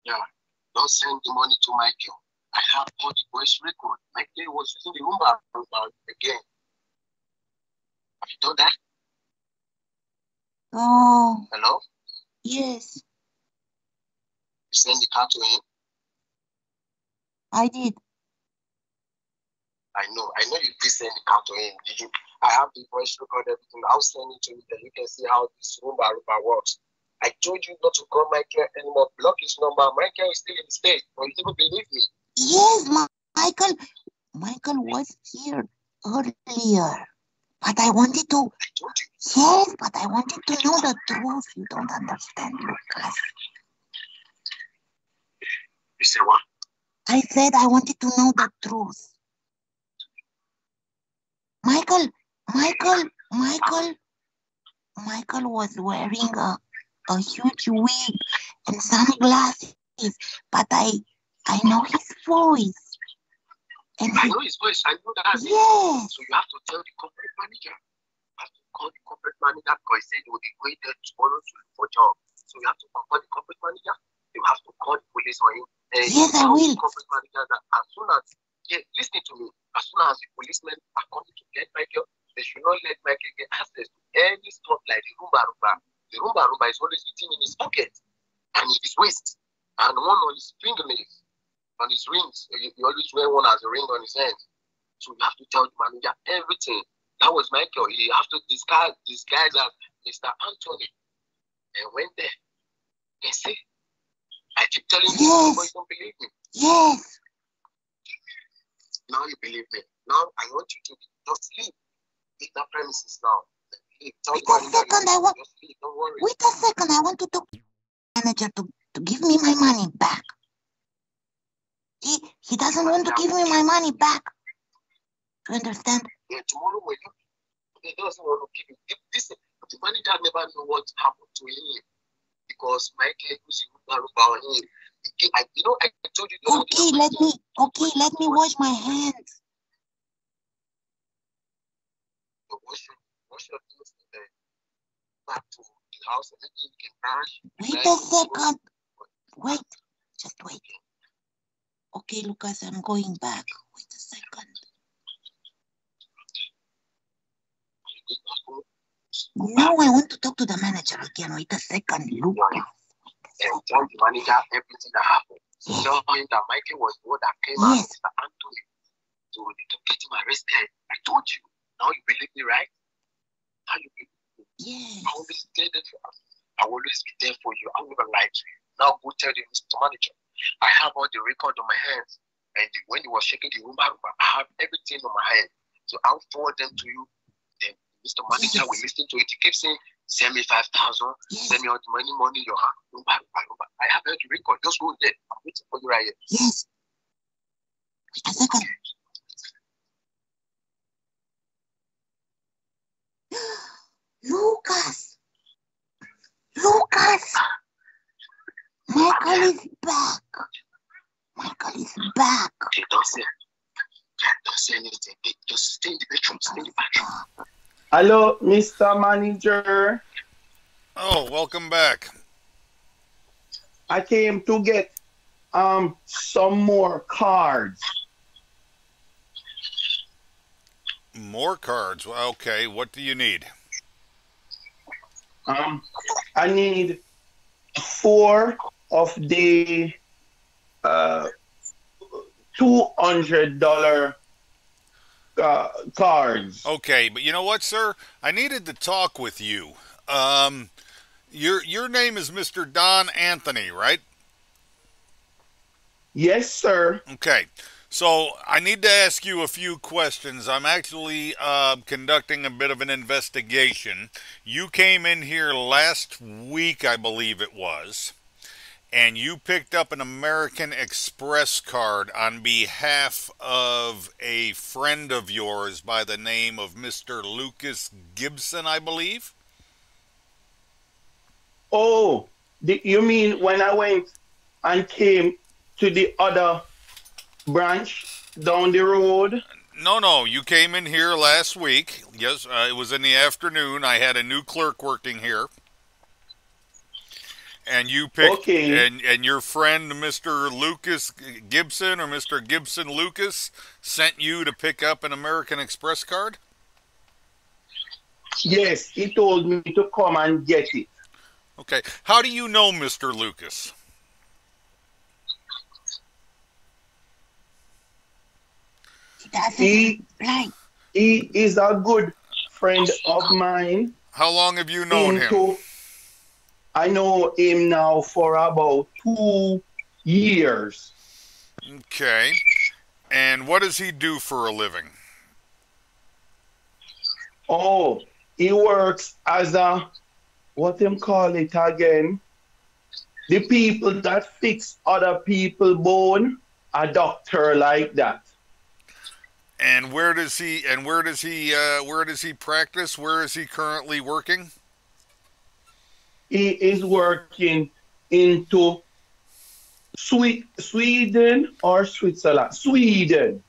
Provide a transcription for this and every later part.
Yeah. Don't send the money to Michael. I have all the voice record. Michael was using the Roomba again. Have you done that? Oh. Hello? Yes. You send the car to him? I did. I know you did send the car to him. Did you? I have the voice record, everything. I'll send it to you, then you can see how this Roomba works. I told you not to call Michael anymore. Block his number. Michael is still in the state, but you didn't believe me. Yes, Michael. Michael was here earlier. But I wanted to. I told you. Yes, but I wanted to know the truth. You don't understand, Lucas. You say what? I said I wanted to know the truth. Michael was wearing a huge wig and sunglasses, but I know his voice. And I know his voice. I know that. Yes. So you have to tell the corporate manager. You have to call the corporate manager because he said he will be going there tomorrow to look for job. So you have to call the corporate manager. You have to call the police on him. Yes, I will. The corporate manager that as soon as listen to me. As soon as the policemen are coming to get Michael, they should not let Michael get access to any stuff like the Roomba. The Roomba is always with him in his pocket and in his waist and one on his fingernails. On his rings, he always wear one as a ring on his hand. So you have to tell the manager everything. That was Michael. You have to disguise as Mr. Anthony. And went there. And see, I keep telling you, but you don't believe me. Yes. Now you believe me. Now I want you to just leave. Leave that premises now. Leave. Wait a second, just leave. Don't worry. Wait a second, I want to talk to the manager to give me my money back. He doesn't want to give me my money back. You understand? Yeah, tomorrow when he doesn't want to give you. Listen, the manager never know what happened to him because Michael was about him. I told you. Okay, let me wash my hands. Wash your things back to the house and then you can brush. Wait a second. Wait, just wait. Okay, Lucas, I'm going back. Wait a second. No, I want to talk to the manager again. Wait a second, Lucas. And tell the manager everything that happened. Yes. Tell him that Michael was the one that came out with Mr. Anthony to get him arrested. I told you. Now you believe me, right? Now you believe me. Yes. I will always stay there for you. I will always be there for you. I will never lie to you. Now go tell the Mr. Manager. I have all the record on my hands. And when he was shaking the Roomba, I have everything on my hand. So I'll forward them to you. Then Mr. Manager will listen to it. He keeps saying, send me 5,000, send me all the money you have. Roomba. I have heard the record. Just go there. I'm waiting for you right here. Yes. Wait a second. Lucas! Michael is back. Okay, don't say anything. Just stay in the bedroom. Hello, Mr. Manager. Oh, welcome back. I came to get some more cards. More cards? Okay, what do you need? I need 4 of the $200 cards. Okay, but you know what, sir? I needed to talk with you. Your name is Mr. Don Anthony, right? Yes, sir. Okay. So I need to ask you a few questions. I'm actually conducting a bit of an investigation. You came in here last week, I believe it was, and you picked up an American Express card on behalf of a friend of yours by the name of Mr. Lucas Gibson, I believe? Oh, you mean when I went and came to the other branch down the road? No, you came in here last week. Yes, it was in the afternoon. I had a new clerk working here. and you picked, Okay. and your friend Mr. Lucas Gibson or Mr. Gibson Lucas sent you to pick up an American Express card? Yes, he told me to come and get it. Okay. How do you know Mr. Lucas? He he is a good friend of mine. How long have you known him? I know him now for about 2 years. Okay. And what does he do for a living? Oh, he works as what them call it again? The people that fix other people bone, a doctor like that. And where does he practice? Where is he currently working? He is working into Sweden or Switzerland. Sweden.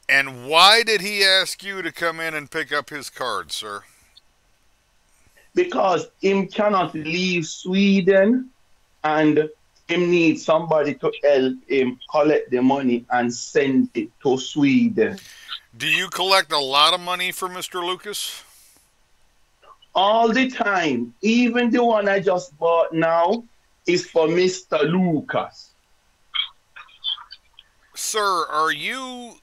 And why did he ask you to come in and pick up his card, sir? Because him cannot leave Sweden and him needs somebody to help him collect the money and send it to Sweden. Do you collect a lot of money for Mr. Lucas? All the time. Even the one I just bought now is for Mr. Lucas. Sir, are you...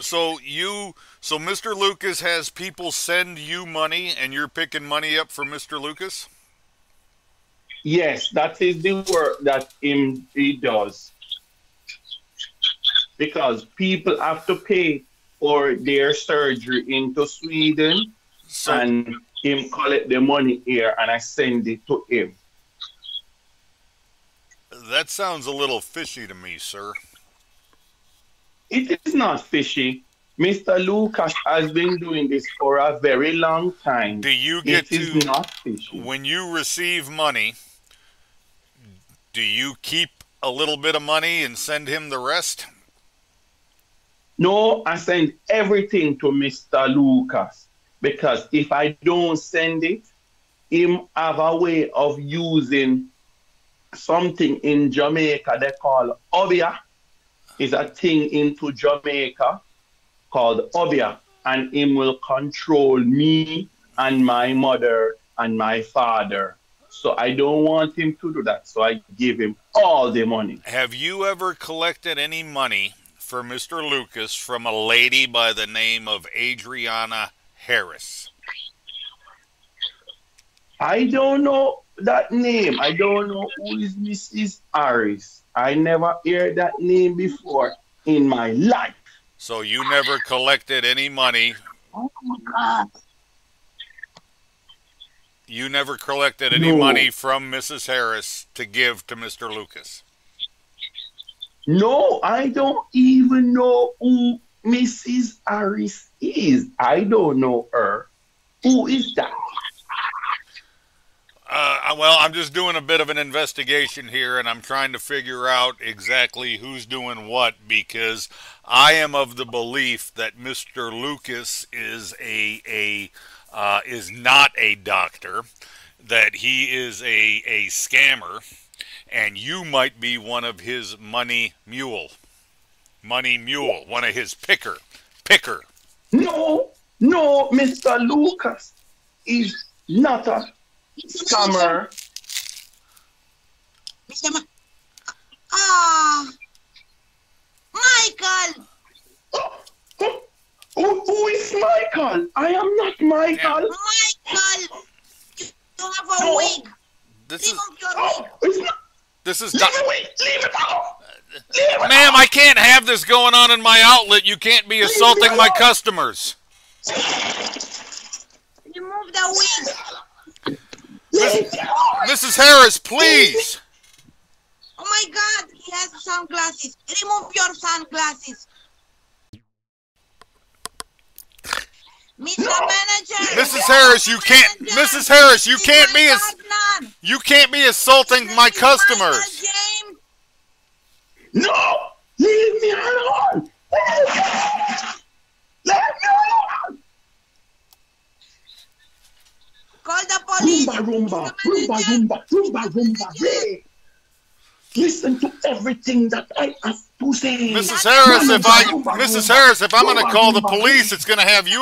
So Mr. Lucas has people send you money and you're picking money up for Mr. Lucas? Yes, that is the work that he does. Because people have to pay for their surgery into Sweden, and him collect the money here and I send it to him. That sounds a little fishy to me, sir. It is not fishy. Mr. Lucas has been doing this for a very long time. Do you get it is not fishy. When you receive money, do you keep a little bit of money and send him the rest? No, I send everything to Mr. Lucas. Because if I don't send it, him have a way of using something in Jamaica they call obia. Is a thing into Jamaica called obia, and him will control me and my mother and my father. So I don't want him to do that. So I give him all the money. Have you ever collected any money for Mr. Lucas from a lady by the name of Adriana Harris? I don't know that name. I don't know who is Mrs. Harris. I never heard that name before in my life. So you never collected any money? Oh my God. You never collected any money from Mrs. Harris to give to Mr. Lucas? No, I don't even know who Mrs. Harris is. I don't know her. Who is that? Well, I'm just doing a bit of an investigation here, and I'm trying to figure out exactly who's doing what, because I am of the belief that Mr. Lucas is is not a doctor, that he is a scammer, and you might be one of his money mule, one of his picker. No, Mr. Lucas is not a scammer. Mr. Michael! Who is Michael? I am not Michael. Michael! You have a wig. Remove your wig. This is Leave it out. Ma'am, I can't have this going on in my outlet. You can't be assaulting my customers. Remove the wig. Mrs. Harris, please. Oh my God, he has sunglasses. Remove your sunglasses. Mr. Manager. Mrs. Harris, you can't. Mrs. Harris, you can't be assaulting my customers. No, leave me alone. Let me alone. Call the police. Rumba, Ray. Listen to everything that I have to say. Mrs. Harris, if I'm going to call the police, it's going to have you.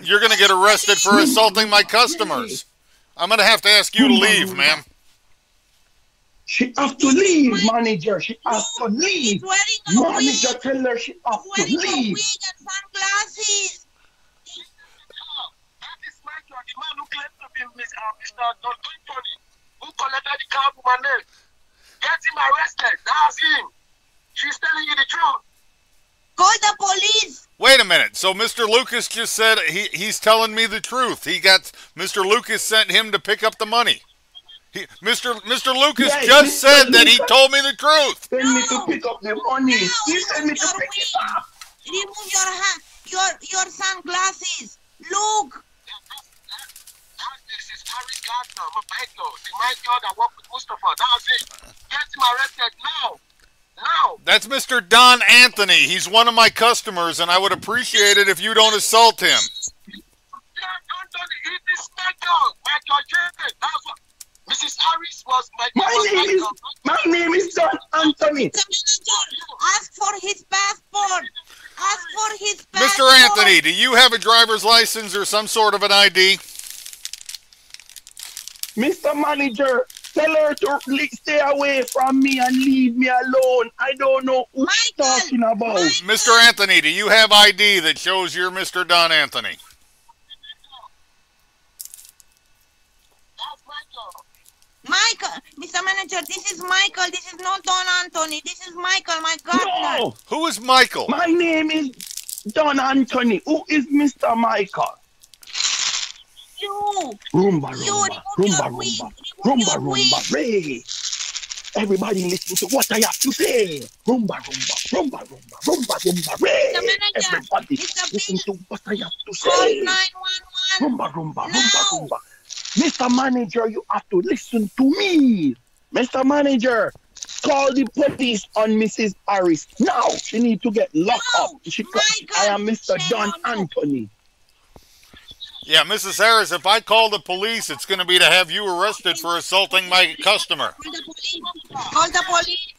You're going to get arrested for assaulting my customers. I'm going to have to ask you to leave, ma'am. She has to leave, manager. She has to leave. Manager, tell her she has to leave. Wig and sunglasses. That is my job. The man who claims to be Mr. Don Anthony, who collected the car from my name. Get him arrested. That's him. She's telling you the truth. Call the police. Wait a minute. So Mr. Lucas just said he's telling me the truth. Mr. Lucas sent him to pick up the money. Mr. Lucas just said that he told me the truth. Send me to pick up the money. He sent me to pick it up. Remove your sunglasses. Look. This is Harry Gardner, Michael. The Michael that worked with Mustafa. That's it. Get him arrested now. Now. That's Mr. Don Anthony. He's one of my customers, and I would appreciate it if you don't assault him. Anthony, it is Michael. Michael Jackson. That's what. Mrs. Harris was My name is Don Anthony. Ask for his passport. Ask for his passport. Mr. Anthony, do you have a driver's license or some sort of an ID? Mr. Manager, tell her to stay away from me and leave me alone. I don't know who she's talking about. Mr. Anthony, do you have ID that shows you're Mr. Don Anthony? Michael, Mr. Manager, this is Michael. This is not Don Anthony. This is Michael, my gardener. No. Who is Michael? My name is Don Anthony. Who is Mr. Michael? You. Rumba, Ray. Everybody listen to what I have to say. Rumba, Ray. Everybody listen to what I have to say. Call 911. Rumba. Mr. Manager, you have to listen to me. Mr. Manager, call the police on Mrs. Harris now. She need to get locked up. I am Mr. Don Anthony. Yeah, Mrs. Harris, if I call the police, it's going to be to have you arrested for assaulting my customer. Call the police.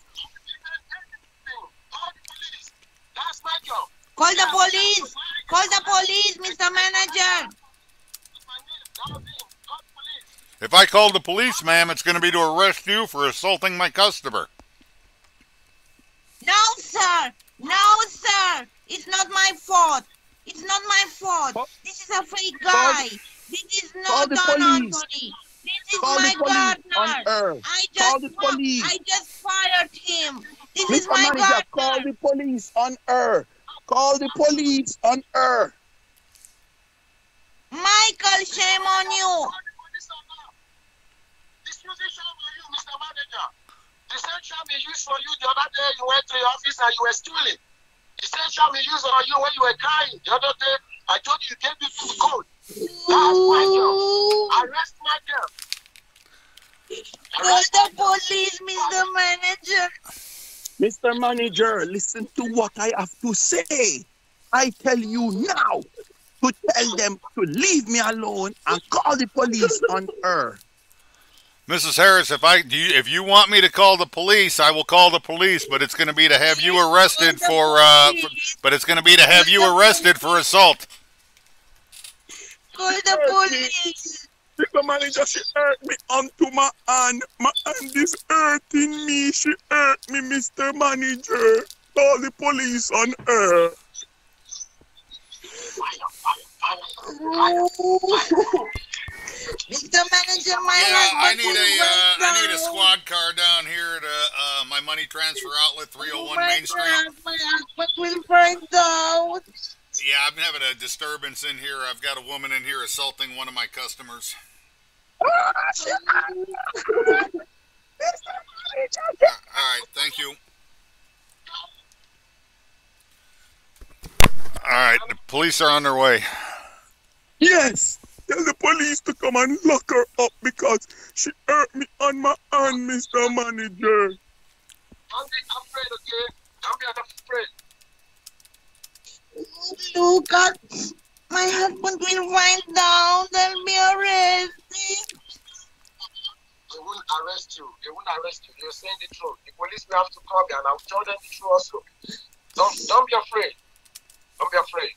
That's my job. Call the police. Call the police, Mr. Manager. If I call the police, ma'am, it's going to be to arrest you for assaulting my customer. No, sir. No, sir. It's not my fault. It's not my fault. This is a fake guy. This is not Don Anthony. This is my gardener. I just fired him. This is my gardener. Call the police on her. Call the police on her. Michael, shame on you. This musician for you, Mr. Manager. The same sham he used for you the other day you went to your office and you were stealing. The same sham he used on you when you were crying. The other day, I told you gave me to the code. That's my job. Arrest my girl. Call the police, Mr. Manager. Mr. Manager, listen to what I have to say. I tell you now to tell them to leave me alone and call the police on her. Mrs. Harris, if you want me to call the police, I will call the police, but it's going to be to have you arrested for assault. Call the police. Mr. Manager, she hurt me onto my hand. My hand is hurting me. She hurt me, Mr. Manager. Call the police on her. Mr. Manager, my I need a squad car down here at my money transfer outlet, 301 Main Street. My husband will find out. Yeah, I'm having a disturbance in here. I've got a woman in here assaulting one of my customers. All right, thank you. All right, the police are on their way. Yes, tell the police to come and lock her up because she hurt me on my hand, Mr. Manager. Don't be afraid, okay? Don't be afraid. Lucas, My husband will find out. They'll be arrested. They won't arrest you. They won't arrest you. You're saying the truth. The police will have to come here and I'll tell them the truth also. Don't be afraid. Don't be afraid.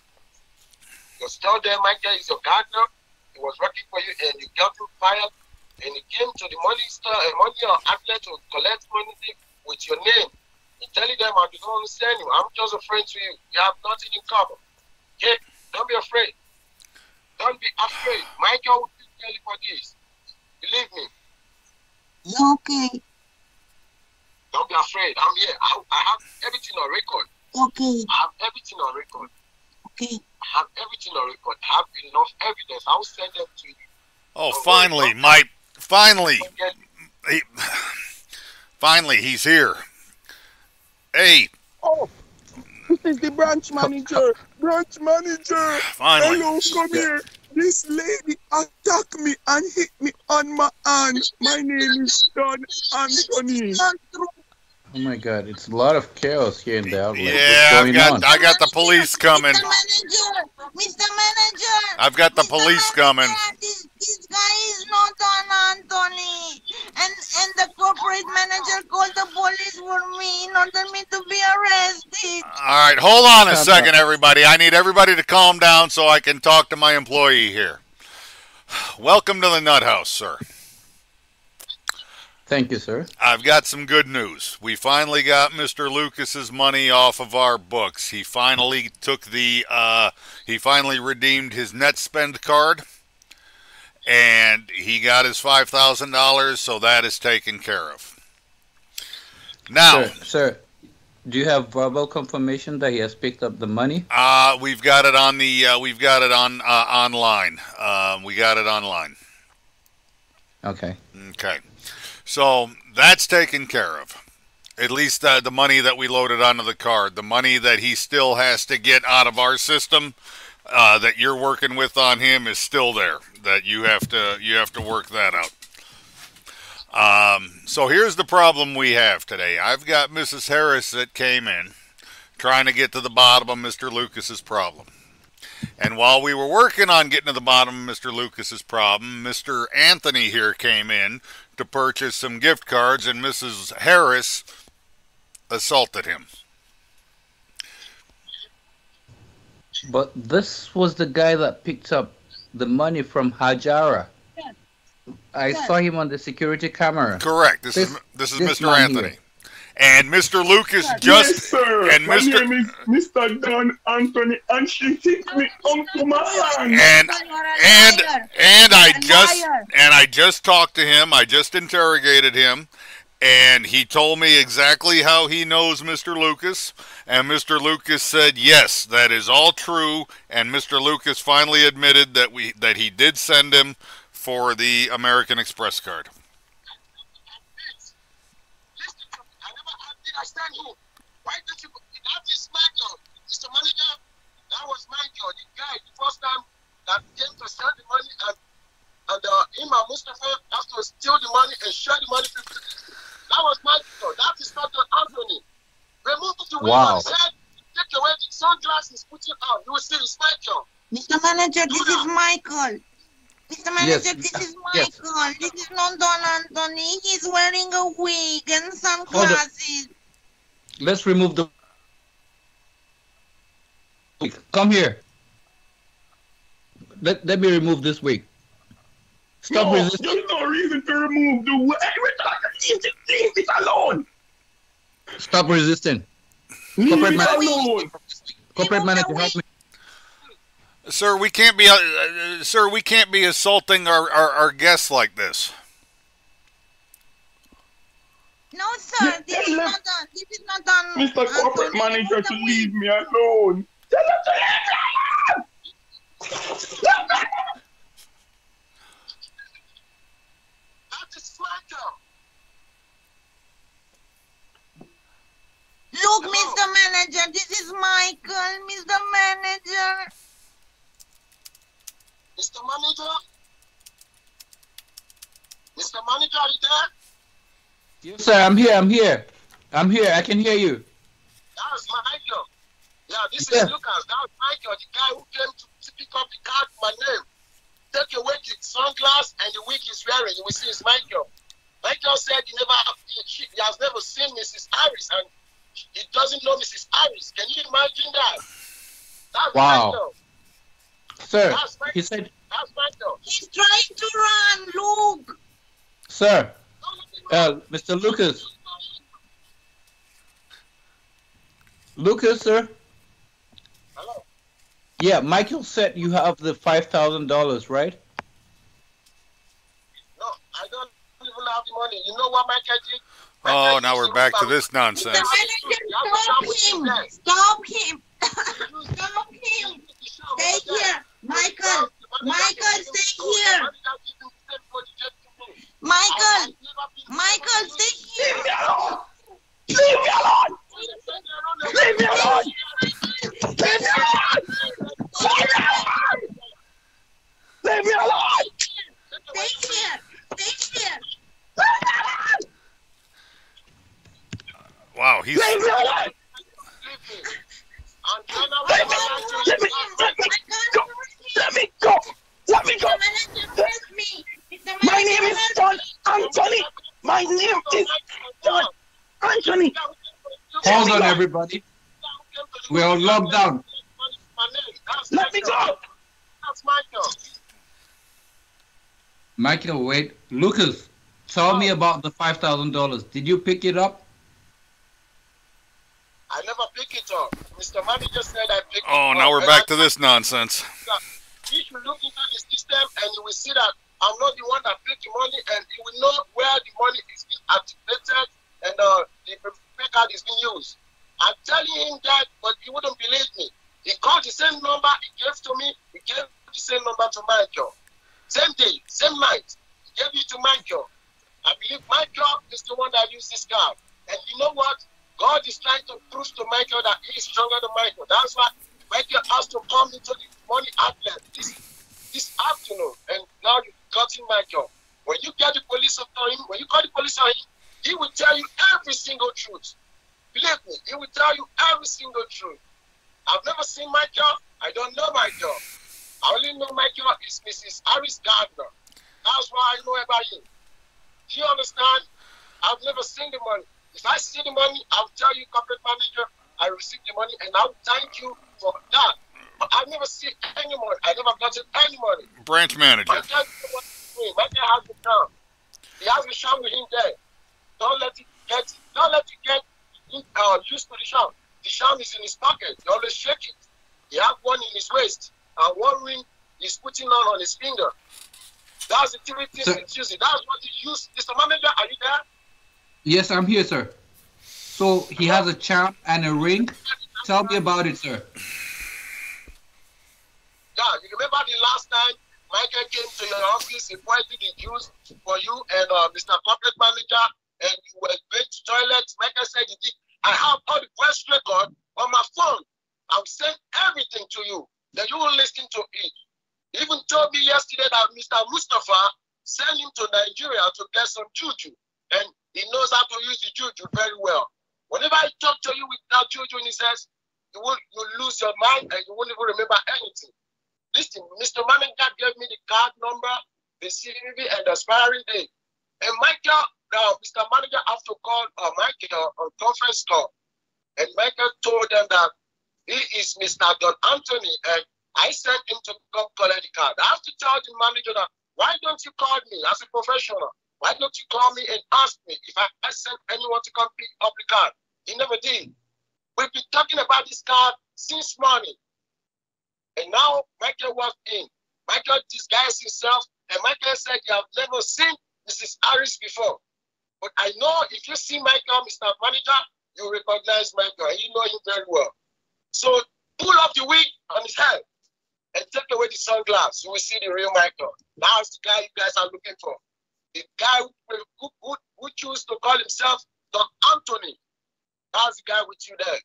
Just tell them Michael is your gardener. He was working for you and you got him fired. And he came to the money store, money outlet to collect money with your name. And telling them I don't understand you. I'm just a friend to you. We have nothing in common. Okay? Don't be afraid. Don't be afraid. Michael will tell you for this. Believe me. Okay. Don't be afraid. I'm here. I have everything on record. Okay. I have everything on record. Okay. I have everything on record. I have enough evidence. I'll send them to you. Oh, finally, Mike. Finally. Finally, he's here. Hey. Oh, this is the branch manager. Branch manager. Finally. Hello, come here. This lady attacked me and hit me on my hand. My name is Don Anthony. Oh my God, it's a lot of chaos here in the outlet. Yeah, I got the police coming. Mr. Manager. I've got the police coming. This guy is not Don Anthony. And the corporate manager called the police for me in order me to be arrested. All right, hold on a second, everybody. I need everybody to calm down so I can talk to my employee here. Welcome to the Nut House, sir. Thank you, sir. I've got some good news. We finally got Mr. Lucas's money off of our books. He finally he finally redeemed his net spend card, and he got his $5,000, so that is taken care of. Now, sir, do you have verbal confirmation that he has picked up the money? We've got it on the online. We got it online. Okay. Okay. So that's taken care of. At least the money that we loaded onto the card. The money that he still has to get out of our system that you're working with on him is still there. That you have to work that out. So here's the problem we have today. I've got Mrs. Harris that came in trying to get to the bottom of Mr. Lucas's problem. And while we were working on getting to the bottom of Mr. Lucas's problem, Mr. Anthony here came in to purchase some gift cards, and Mrs. Harris assaulted him. But this was the guy that picked up the money from Hajara. Yes. I saw him on the security camera. Correct. This is Mr. Anthony. Here. And Mr. Lucas Yes, sir. and My Mr. name is Mr. Don Anthony, and she hit me onto my hand. And I just talked to him. I just interrogated him, and he told me exactly how he knows Mr. Lucas. And Mr. Lucas said, yes, that is all true. And Mr. Lucas finally admitted that he did send him for the American Express card. I stand here. Why don't you? That is Michael, Mr. Manager. That was Michael, the guy, the first time that came to send the money, and Imam Mustafa has to steal the money and share the money. That was Michael. That is not Anthony. Remove the wig on his head. Take away the sunglasses. Put it out. You will see it's Michael. Mr. Manager, this is Michael. Mr. Manager, this is Michael. Yes. This is not Don Anthony. He's wearing a wig and sunglasses. Let's remove the... Come here. Let me remove this wig. Stop resisting. There's no reason to remove the wig. Leave it alone. Stop resisting. Corporate manager, help me. Sir, we can't be assaulting our guests like this. No, sir. This is not done. This is not done. Mr. Corporate Manager, to leave me alone. Tell him to leave me alone. That is Michael. Look, Mr. Manager, this is Michael, Mr. Manager. Mr. Manager? Mr. Manager, are you there? Yes, sir, I'm here. I can hear you. That was Michael. Yeah, this is Lucas. That was Michael, the guy who came to pick up the card, my name. Take away the sunglasses and the wig he's wearing. You will see it's Michael. Michael said he has never seen Mrs. Harris, and he doesn't know Mrs. Harris. Can you imagine that? That's Wow. Michael. Sir, he said... That's Michael. He's trying to run, look. Sir, Mr. Lucas. Lucas, sir? Hello? Yeah, Michael said you have the $5,000, right? No, I don't even have the money. You know what Michael did? Oh, now we're back to this nonsense. Stop him. Stop him. Stop him. Stay here. Michael. Michael, stay here. Michael. Michael, stay here. Leave me alone. Leave me alone. Leave me alone. Leave me alone. Leave me alone. Stay here. Stay here. Wow, he's... Leave me alone. Let me go. Let me go. My name is Don Anthony. My name is Don Anthony. Hold on, everybody. We're on lockdown. Let me go. That's Michael. Michael, wait. Lucas, tell me about the $5,000. Did you pick it up? I never pick it up. Mr. Manager said I picked it up. Oh, now we're back to this nonsense. You should look into the system and you will see that I'm not the one that paid the money, and you will know where the money is being activated and the pay card is being used. I'm telling him that, but he wouldn't believe me. He called the same number he gave to me, he gave the same number to Michael. Same day, same night, he gave it to Michael. I believe Michael is the one that used this card. And you know what? God is trying to prove to Michael that he is stronger than Michael. That's why Michael has to come into the money outlet this afternoon. And now you've gotten Michael. When you get the police on him, when you call the police on him, he will tell you every single truth. Believe me, he will tell you every single truth. I've never seen Michael. I don't know Michael. I only know Michael is Mrs. Harris Gardner. That's why I know about him. Do you understand? I've never seen the money. If I see the money, I'll tell you, corporate manager, I received the money, and I'll thank you for that. But I've never seen any money. I never gotten any money. Branch manager. Michael has the crown. He has the shout with him there. Don't let it get used to the shout. The shout is in his pocket. He always shake it. He has one in his waist, and one ring he's putting on his finger. That's the activity he's using. That's what he used. Mr. Manager, are you there? Yes, I'm here, sir. So he has a charm and a ring. Tell me about it, sir. Yeah, you remember the last time Michael came to your office, he pointed the juice for you and Mr. Corporate Manager, and you were going to toilet. Michael said he did. I have all the voice record on my phone. I'll send everything to you. Then you will listen to it. He even told me yesterday that Mr. Mustafa sent him to Nigeria to get some juju. And he knows how to use the juju very well. Whenever I talk to you with that juju in his hands, you lose your mind and you won't even remember anything. Listen, Mr. Manager gave me the card number, the CVV, and the expiring date. And Michael, Mr. Manager, have to call Michael on conference call. And Michael told them that he is Mr. Don Anthony, and I sent him to come collect the card. I have to tell the manager that, why don't you call me as a professional? Why don't you call me and ask me if I sent anyone to come pick up the card? He never did. We've been talking about this card since morning. And now Michael walked in. Michael disguised himself, and Michael said you have never seen Mrs. Harris before. But I know if you see Michael, Mr. Manager, you recognize Michael, and you know him very well. So pull up the wig on his head and take away the sunglasses. You will see the real Michael. That's the guy you guys are looking for. The guy who choose to call himself Don Anthony. That's the guy with you there.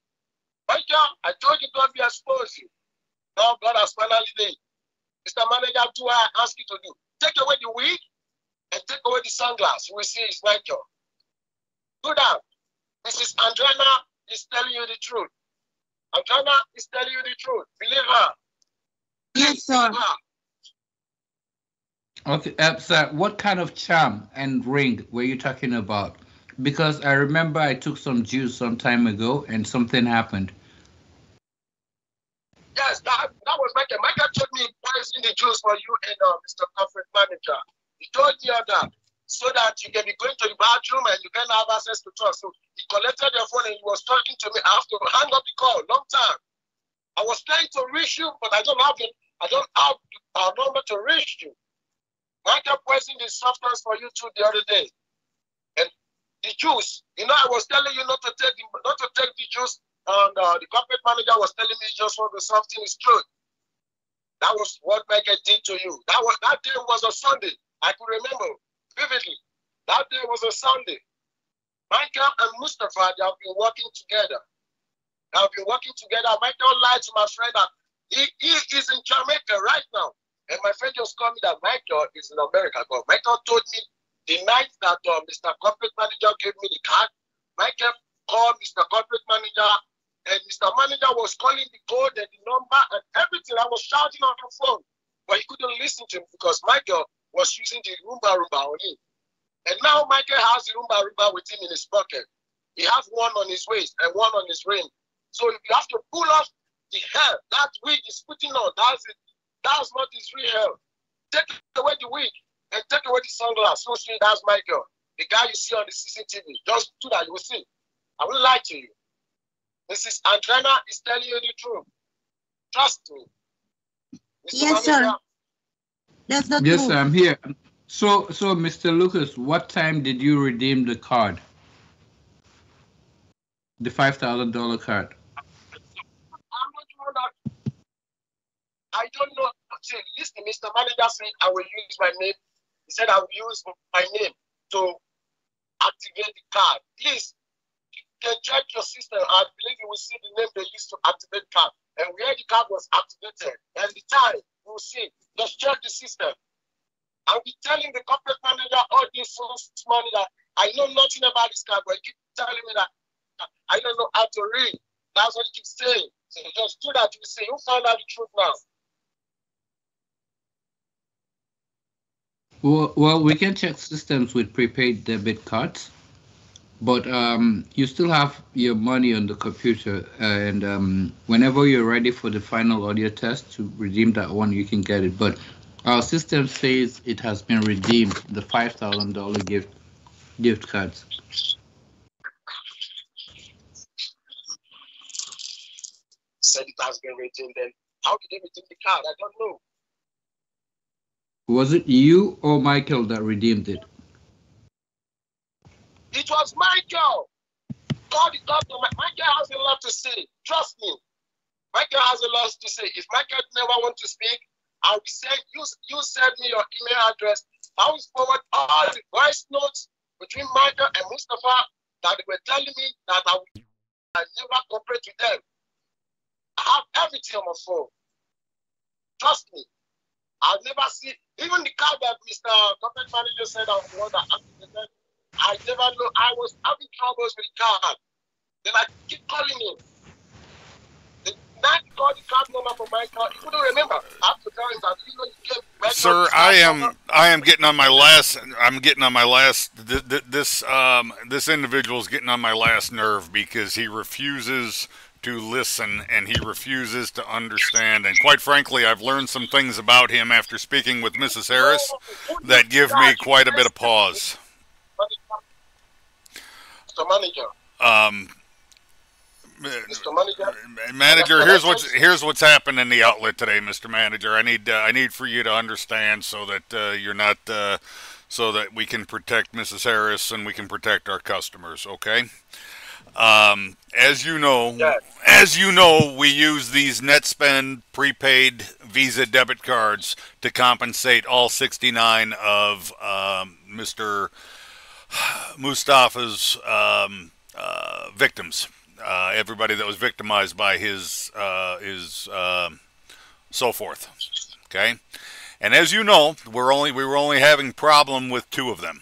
Michael, I told you God will expose you. Now God has finally done. Mr. Manager, do what I ask you to do. Take away the wig and take away the sunglasses. You will see it's Michael. Do that. Mrs. Andrena is telling you the truth. Andrena is telling you the truth. Believe her. Yes, sir. Okay, sir, what kind of charm and ring were you talking about? Because I remember I took some juice some time ago and something happened. Yes, that was Michael. Michael told me poison the juice for you and Mr. Corporate Manager. He told me that so that you can be going to the bathroom and you can have access to talk. So he collected your phone and he was talking to me. I have to hang up the call. Long time. I was trying to reach you, but I don't have our number to reach you. Michael poisoned the substance for you too the other day. And the juice, I was telling you not to take the juice, and the corporate manager was telling me just want the something is true. That was what Michael did to you. That day was a Sunday. I could remember vividly. That day was a Sunday. Michael and Mustafa, they have been working together. Michael lied to my friend that he is in Jamaica right now. And my friend just told me that Michael is in America. But Michael told me the night that Mr. Corporate Manager gave me the card, Michael called Mr. Corporate Manager, and Mr. Manager was calling the code and the number and everything. I was shouting on the phone, but he couldn't listen to me because Michael was using the Roomba on him. And now Michael has the Roomba with him in his pocket. He has one on his waist and one on his ring. So you have to pull off the hair that wig is putting on. That's not his real hair. Take away the wig and take away the sunglasses. So see, that's Michael. The guy you see on the CCTV. Just do that, you will see. I will lie to you. Mrs. Andrena is telling you the truth. Trust me. Yes, sir. That's the truth. Yes, sir, I'm here. So, Mr. Lucas, what time did you redeem the card? The $5,000 card. I don't know. Listen, Mr. Manager said I will use my name. He said I will use my name to activate the card. Please, you can check your system. I believe you will see the name they used to activate card and where the card was activated and the time. You will see. Just check the system. I'll be telling the corporate manager all this money that I know nothing about this card, but he keep telling me that I don't know how to read. That's what he keeps saying. So just do that. You see, you find out the truth now. Well, we can check systems with prepaid debit cards, but you still have your money on the computer, and whenever you're ready for the final audio test to redeem that one, you can get it. But our system says it has been redeemed, the $5,000 gift cards. Said it has been redeemed. Then how did they redeem the card? I don't know. Was it you or Michael that redeemed it? It was Michael. God is not. Michael has a lot to say. Trust me. Michael has a lot to say. If Michael never wants to speak, I will send you send me your email address. I will forward all the voice notes between Michael and Mustafa that they were telling me that I never cooperate with them. I have everything on my phone. Trust me. I've never seen, even the card that Mr. Corporate Manager said I was the one that activated, I never know. I was having troubles with the card. Then I keep calling him. The night he called the card number for my card, he couldn't remember. I have to tell him that he gave my Sir, I am getting on my last. This individual is getting on my last nerve because he refuses to listen and he refuses to understand, and quite frankly I've learned some things about him after speaking with Mrs. Harris that give me quite a bit of pause. Manager, here's what's happened in the outlet today, Mr. Manager. I need for you to understand so that you're not so that we can protect Mrs. Harris and we can protect our customers, okay? As you know, we use these NetSpend prepaid Visa debit cards to compensate all 69 of Mr. Mustafa's victims. Everybody that was victimized by his so forth. Okay, and as you know, we were only having problem with 2 of them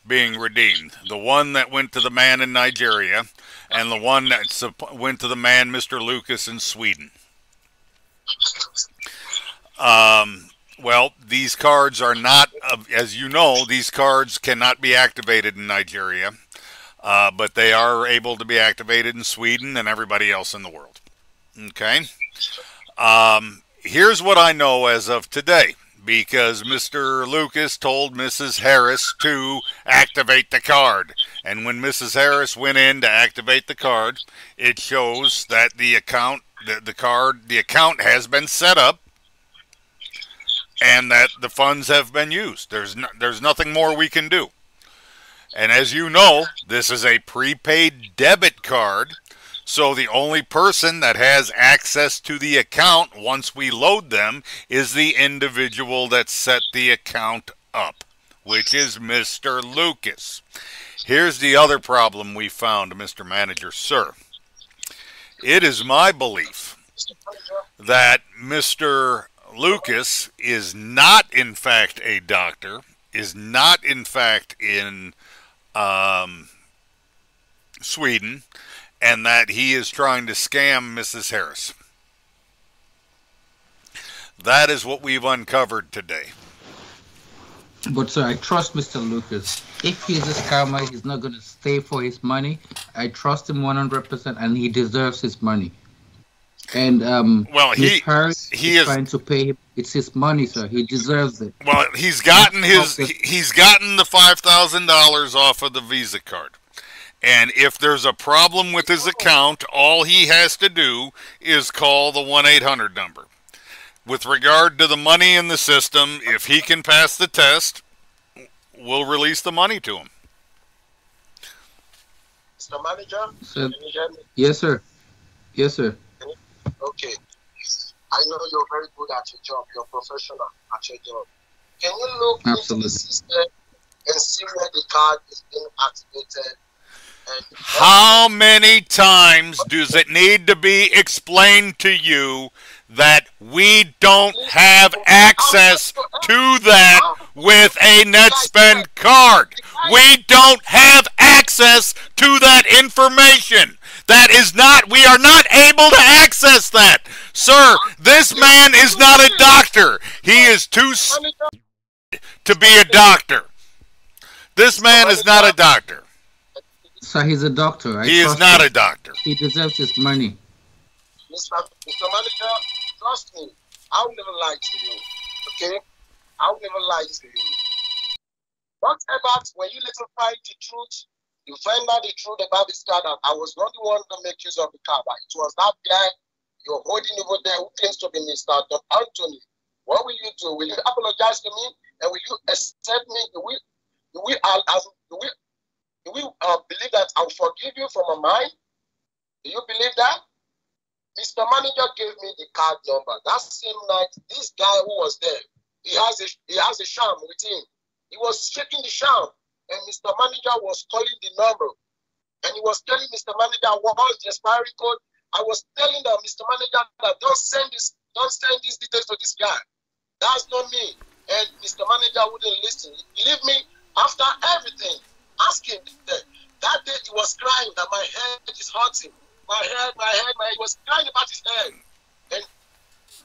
being redeemed. The one that went to the man in Nigeria, and the one that went to the man, Mr. Lucas, in Sweden. Well, these cards are not, as you know, these cards cannot be activated in Nigeria, but they are able to be activated in Sweden and everybody else in the world. Okay? Here's what I know as of today, because Mr. Lucas told Mrs. Harris to activate the card. And when Mrs. Harris went in to activate the card, it shows that the account, the account has been set up, and that the funds have been used. There's nothing more we can do. And as you know, this is a prepaid debit card, so the only person that has access to the account once we load them is the individual that set the account up, which is Mr. Lucas. Here's the other problem we found, Mr. Manager, sir. It is my belief that Mr. Lucas is not in fact a doctor, is not in fact in Sweden, and that he is trying to scam Mrs. Harris. That is what we've uncovered today. But sir, I trust Mr. Lucas. If he's a scammer, he's not going to stay for his money. I trust him 100%, and he deserves his money. And well, his parents is trying to pay him. It's his money, sir. He deserves it. Well, he's gotten the $5,000 off of the Visa card. And if there's a problem with his account, all he has to do is call the 1-800 number. With regard to the money in the system, if he can pass the test, we'll release the money to him. Mr. Manager? Sir, Can you hear me? yes, sir. Yes, sir. Okay. I know you're very good at your job. You're professional at your job. Can you look into the system and see where the card is being activated? And how many times does it need to be explained to you that we don't have access to that with a NetSpend card? We don't have access to that information. That is not, we are not able to access that. Sir, this man is not a doctor. He is too stupid to be a doctor. This man is not a doctor. Sir, he's a doctor. He is not a doctor. He deserves his money. Mr. Manager, trust me. I'll never lie to you. Okay? I'll never lie to you. Whatever, when you little find the truth, you find out the truth about this card, and I was not the one to make use of the card, but it was that guy you're holding over there who claims to be Mr. Don Anthony. What will you do? Will you apologize to me? And will you accept me? Do we believe that I'll forgive you from my mind? Do you believe that? Mr. Manager gave me the card number. That same night, this guy who was there, he has a charm with him. He was shaking the charm, and Mr. Manager was calling the number. And he was telling Mr. Manager what was the expiry code. I was telling the Mr. Manager that don't send these details to this guy. That's not me. And Mr. Manager wouldn't listen. Believe me, after everything, ask him that day he was crying that my head is hurting. My head, he was crying about his head. And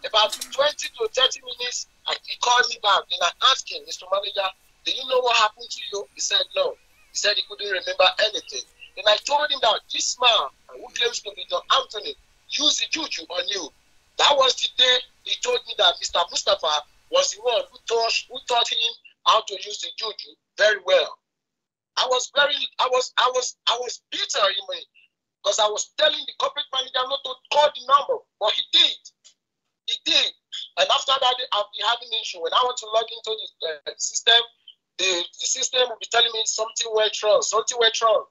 about 20 to 30 minutes, he called me back. Then I asked him, Mr. Manager, do you know what happened to you? He said no. He said he couldn't remember anything. And I told him that this man who claims to be Don Anthony used the juju on you. That was the day he told me that Mr. Mustafa was the one who taught him how to use the juju very well. I was bitter in me because I was telling the corporate manager not to call the number, but he did. He did. And after that, I'll be having an issue. When I want to log into the system, the system will be telling me something went wrong.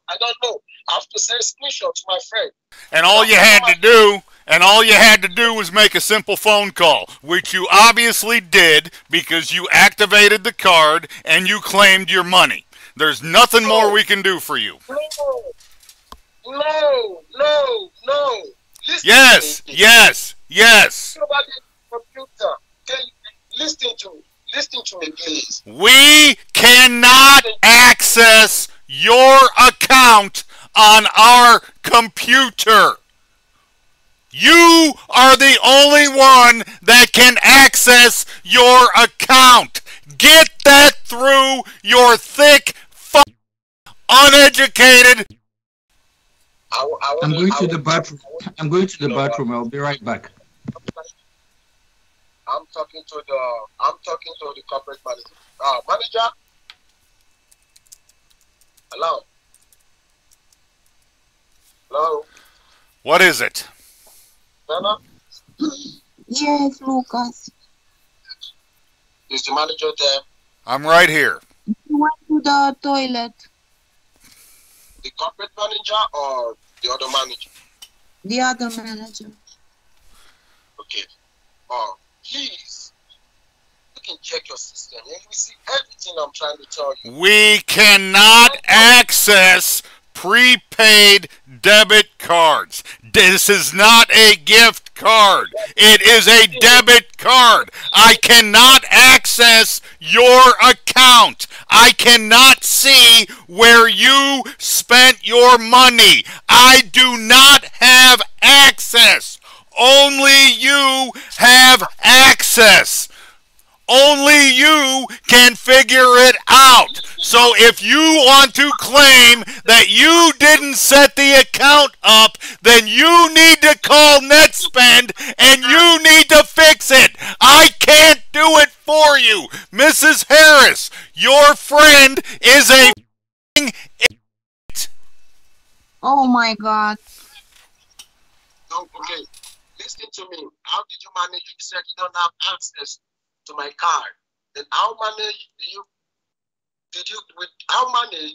I don't know. I have to send a screenshot to my friend. And all you had to do was make a simple phone call, which you obviously did because you activated the card and you claimed your money. There's nothing more we can do for you. No. Yes. About the computer. Can you listen to me, please? We cannot access your account on our computer. You are the only one that can access your account. Get that through your thick, uneducated. I'm going to the bathroom. I'm going to the bathroom. I'll be right back. I'm talking to the corporate manager. Manager. Hello. Hello. What is it? Nana? Yes, Lucas. Is the manager there? I'm right here. You went to the toilet. The corporate manager or the other manager? The other manager. Okay. Please. You can check your system and you will see everything I'm trying to tell you. We cannot access prepaid debit cards. This is not a gift card. It is a debit card. I cannot access your account. I cannot see where you spent your money. I do not have access. Only you have access. Only you can figure it out. So if you want to claim that you didn't set the account up, then you need to call NetSpend and you need to fix it. I can't do it for you. Mrs. Harris, your friend is a idiot. Oh my God. No, okay. Listen to me. How did you manage? You said you don't have access to my card. Then how managed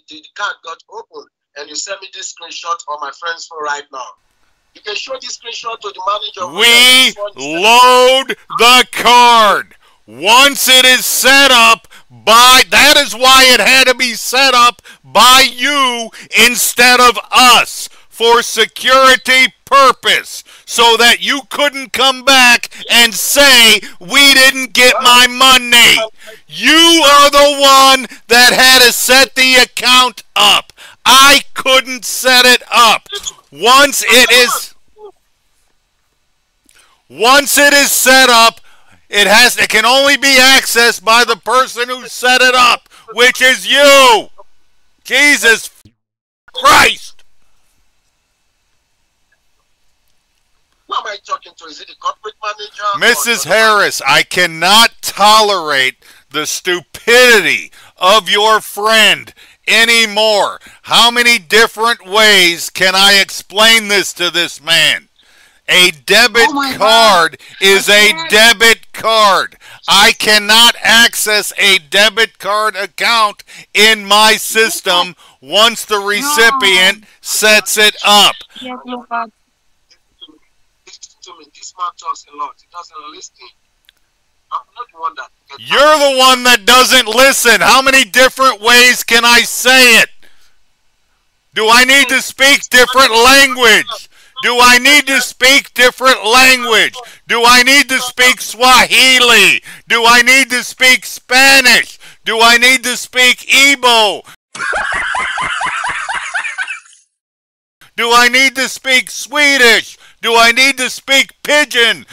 the card got open and you send me this screenshot on my friend's phone right now? You can show this screenshot to the manager. We load the card. Once it is set up by, that is why it had to be set up by you instead of us, for security purpose, so that you couldn't come back and say we didn't get my money. You are the one that had to set the account up. I couldn't set it up. Once it is set up, it can only be accessed by the person who set it up, which is you. Jesus Christ. Who am I talking to? Is it the corporate manager? Mrs. Harris, I cannot tolerate the stupidity of your friend anymore. How many different ways can I explain this to this man? A debit card is a debit card. I cannot access a debit card account in my system once the recipient sets it up. Yes, Lucas. To me, this man talks a lot. He doesn't listen. I'm not the one that. You're the one that doesn't listen. How many different ways can I say it? Do I need to speak different language? Do I need to speak different language? Do I need to speak Swahili? Do I need to speak Spanish? Do I need to speak Igbo? Do I need to speak Swedish? Do I need to speak Pidgin?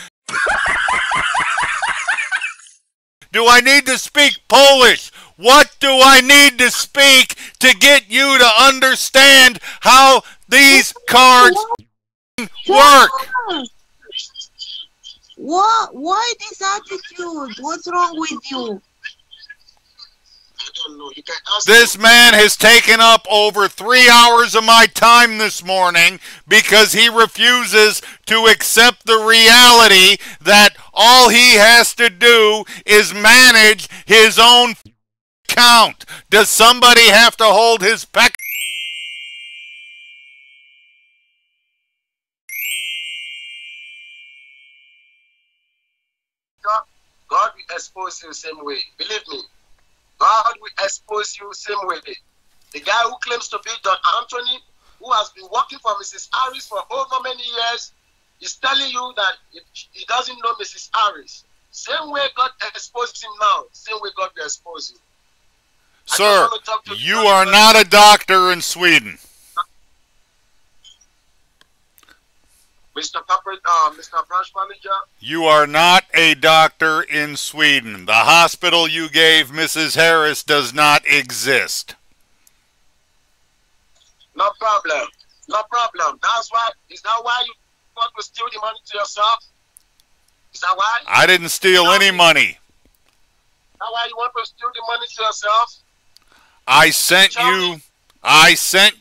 Do I need to speak Polish? What do I need to speak to get you to understand how these cards work? What? Why this attitude? What's wrong with you? I don't know. You can ask This man has taken up over 3 hours of my time this morning because he refuses to accept the reality that all he has to do is manage his own account. Does somebody have to hold his peck? God will expose you the same way. Believe me. God will expose you the same way. The guy who claims to be Don Anthony, who has been working for Mrs. Harris for over many years, is telling you that he doesn't know Mrs. Harris. Same way God exposed him now, same way God will expose you. Sir, you are not a doctor in Sweden. Mr. Branch Manager. You are not a doctor in Sweden. The hospital you gave Mrs. Harris does not exist. No problem. No problem. Is that why you want to steal the money to yourself? Is that why? I didn't steal any money. Is that why you want to steal the money to yourself? I sent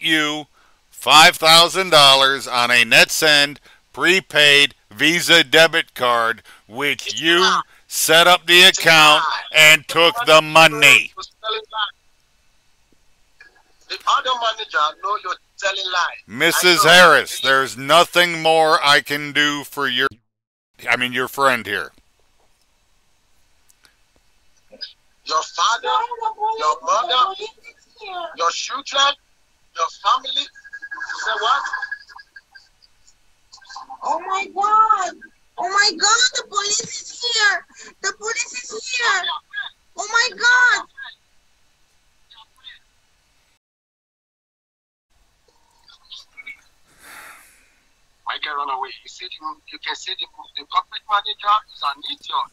you $5,000 on a NetSend prepaid Visa debit card, which you set up the account and took the money. The other manager know you're telling lies. Mrs. Harris, there's nothing more I can do for your friend here. Your father, your mother, your children, your family. Say what? Oh my God! Oh my God! The police is here! The police is here! Oh my God! Michael run away. You can see the corporate manager is an idiot.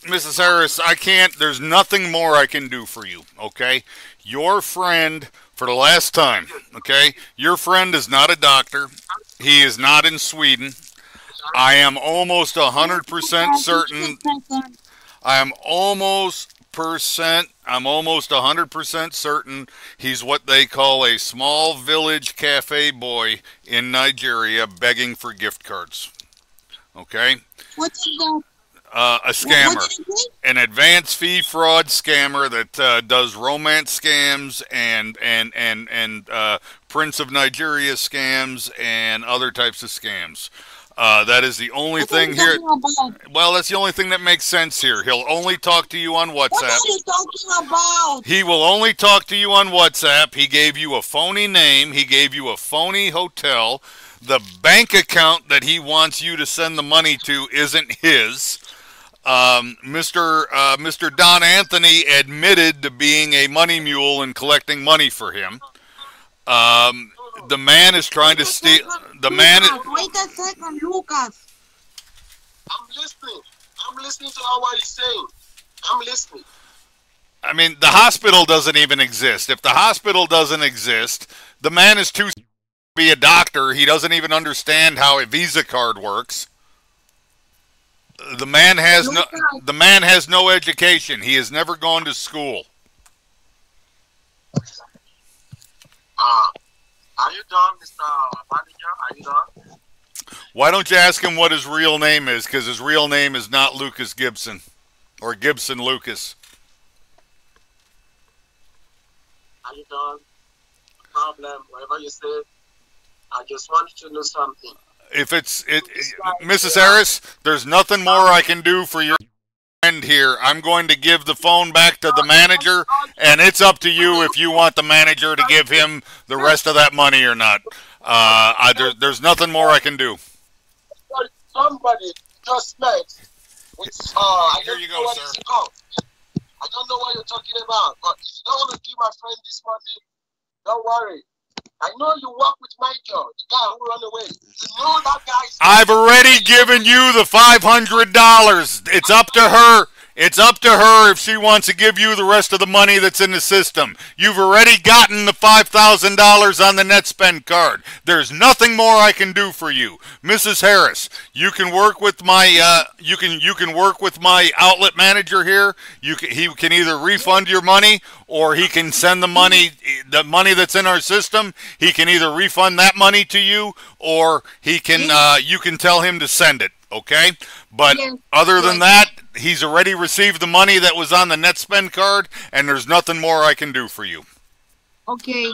Mrs. Harris, I can't. There's nothing more I can do for you. Okay, your friend, for the last time. Okay, your friend is not a doctor. He is not in Sweden. I am almost 100% certain. I'm almost 100% certain he's what they call a small village cafe boy in Nigeria begging for gift cards. Okay? What is that? A scammer. An advance fee fraud scammer that does romance scams and Prince of Nigeria scams and other types of scams. That is the only thing here. Well, that's the only thing that makes sense here. He'll only talk to you on WhatsApp. What are you talking about? He will only talk to you on WhatsApp. He gave you a phony name. He gave you a phony hotel. The bank account that he wants you to send the money to isn't his. Mr. Don Anthony admitted to being a money mule and collecting money for him. The man is trying to steal. The man is. Wait a second, Lucas. I'm listening. I'm listening to what he's saying. I'm listening. I mean, the hospital doesn't even exist. If the hospital doesn't exist, the man is too to be a doctor. He doesn't even understand how a Visa card works. The man has no education. He has never gone to school. Are you done, Mr. Manager? Are you done? Why don't you ask him what his real name is? Because his real name is not Lucas Gibson or Gibson Lucas. Are you done? No problem. Whatever you say, I just want you to know something. If Mrs. Harris, there's nothing more I can do for your friend here. I'm going to give the phone back to the manager, and it's up to you if you want the manager to give him the rest of that money or not. There's nothing more I can do. Somebody just met. Here you go, sir. I don't know what you're talking about, but if you don't want to give my friend this money, don't worry. I know you work with Michael, the guy who ran away. You know that guy. I've already given you the $500. It's up to her. It's up to her if she wants to give you the rest of the money that's in the system. You've already gotten the $5,000 on the NetSpend card. There's nothing more I can do for you, Mrs. Harris. You can work with my you can work with my outlet manager here. He can either refund your money or he can send the money that's in our system. He can either refund that money to you or he can you can tell him to send it. Okay, but other than that, he's already received the money that was on the NetSpend card, and there's nothing more I can do for you. Okay.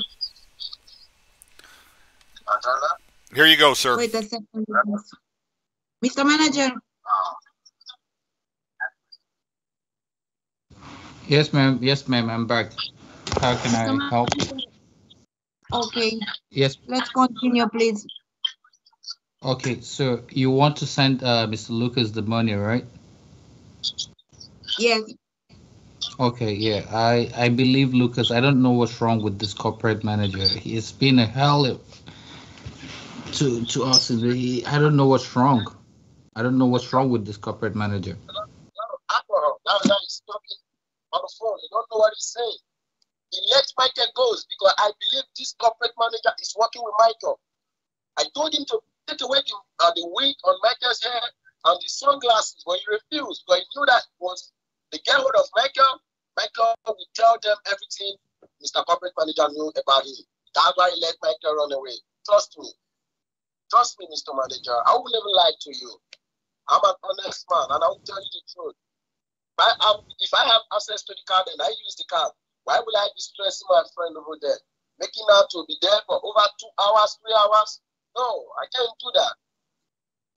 Here you go, sir. Wait a second. Mr. Manager. Yes, ma'am. Yes, ma'am. I'm back. How can I help? Okay. Yes. Let's continue, please. Okay, so you want to send Mr. Lucas the money, right? Yes. Okay, yeah. I believe Lucas. I don't know what's wrong with this corporate manager. He's been a hell. to us. I don't know what's wrong. I don't know what's wrong with this corporate manager. Alcohol. Now he's talking on the phone. You don't know what he's saying. He let Michael go because I believe this corporate manager is working with Michael. I told him to take away the wig on Michael's hair and the sunglasses, but he refused because he knew that once they get hold of Michael, Michael will tell them everything Mr. Corporate Manager knew about him. That's why he let Michael run away. Trust me. Trust me, Mr. Manager. I will never lie to you. I'm an honest man, and I will tell you the truth. But if I have access to the card and I use the card, why will I be stressing my friend over there? Making out to be there for over 2 hours, 3 hours? No, I can't do that.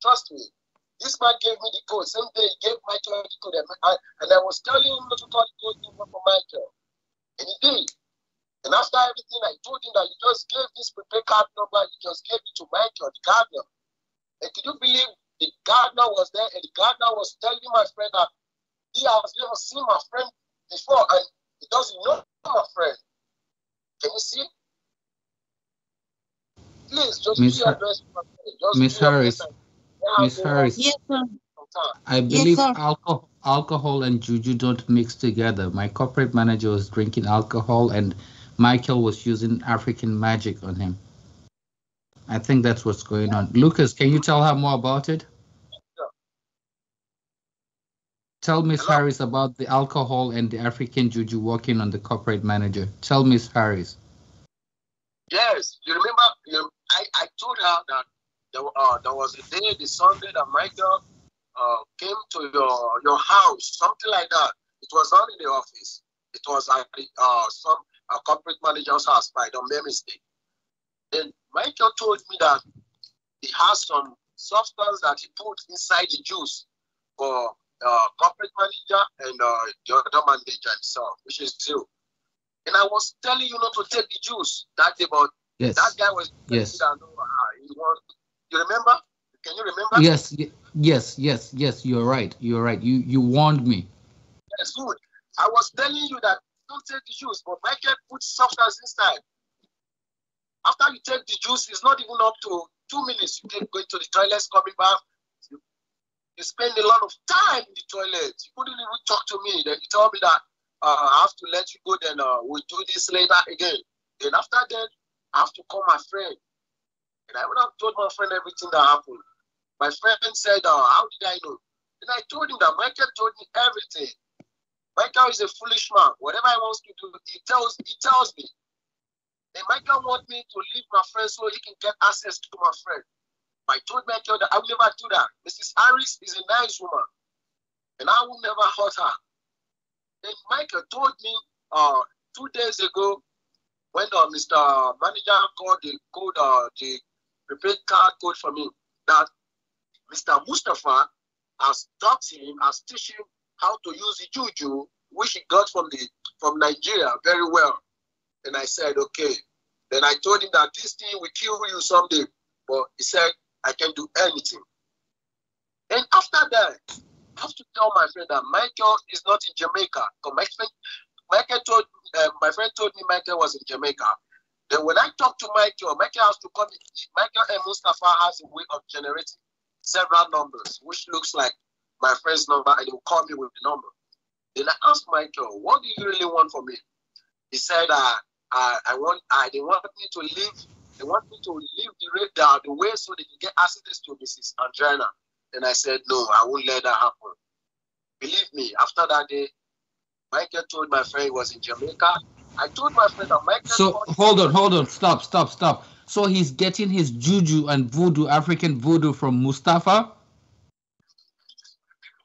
Trust me. This man gave me the code. Same day he gave Michael the code. And I was telling him not to call the code over for Michael. And he did. And after everything, I told him that you just gave this prepaid card number, you just gave it to Michael, the gardener. And could you believe the gardener was there and the gardener was telling my friend that he has never seen my friend before and he doesn't know my friend. Can you see? Please, just Miss Harris. Miss Harris. Yes, sir. I believe sir. alcohol and juju don't mix together. My corporate manager was drinking alcohol and Michael was using African magic on him. I think that's what's going on. Lucas, can you tell her more about it? Sure. Tell Miss Harris about the alcohol and the African juju working on the corporate manager. Tell Miss Harris. Yes, you remember, I told her that there was a day, the Sunday, that Michael came to your house, something like that. It was not in the office. It was at some corporate manager's house, by the mere mistake. Then Michael told me that he has some substance that he put inside the juice for corporate manager and the other manager himself, which is zero. And I was telling you not to take the juice that day, but that guy was yes. You remember? Can you remember? Yes. You're right. You warned me. Yes, good. I was telling you that don't take the juice, but Michael put substance inside. After you take the juice, it's not even up to 2 minutes. You keep going to the toilets, coming back. You spend a lot of time in the toilet. You couldn't even talk to me. Then you told me that I have to let you go, then we'll do this later again. Then after that, I have to call my friend. And I would have told my friend everything that happened. My friend said, how did I know? And I told him that Michael told me everything. Michael is a foolish man. Whatever he wants to do, he tells me. And Michael wants me to leave my friend so he can get access to my friend. I told Michael that I will never do that. Mrs. Harris is a nice woman. And I will never hurt her. Then Michael told me 2 days ago when Mr. Manager called the code, the prepaid card code for me, that Mr. Mustafa has taught him, has teach him how to use the juju, which he got from Nigeria very well. And I said, okay. Then I told him that this thing will kill you someday. But he said, I can do anything. And after that, I have to tell my friend that Michael is not in Jamaica. Because my friend told me Michael was in Jamaica. Then when I talked to Michael has to call me. Michael and Mustafa has a way of generating several numbers, which looks like my friend's number, and he will call me with the number. Then I asked Michael, what do you really want from me? He said, they want me to leave. They want me to leave the way so they can get access to Mrs. Andrina. And I said, no, I won't let that happen. Believe me, after that day, Michael told my friend he was in Jamaica. I told my friend that Michael... So, hold on. Stop. So he's getting his juju and voodoo, African voodoo from Mustafa?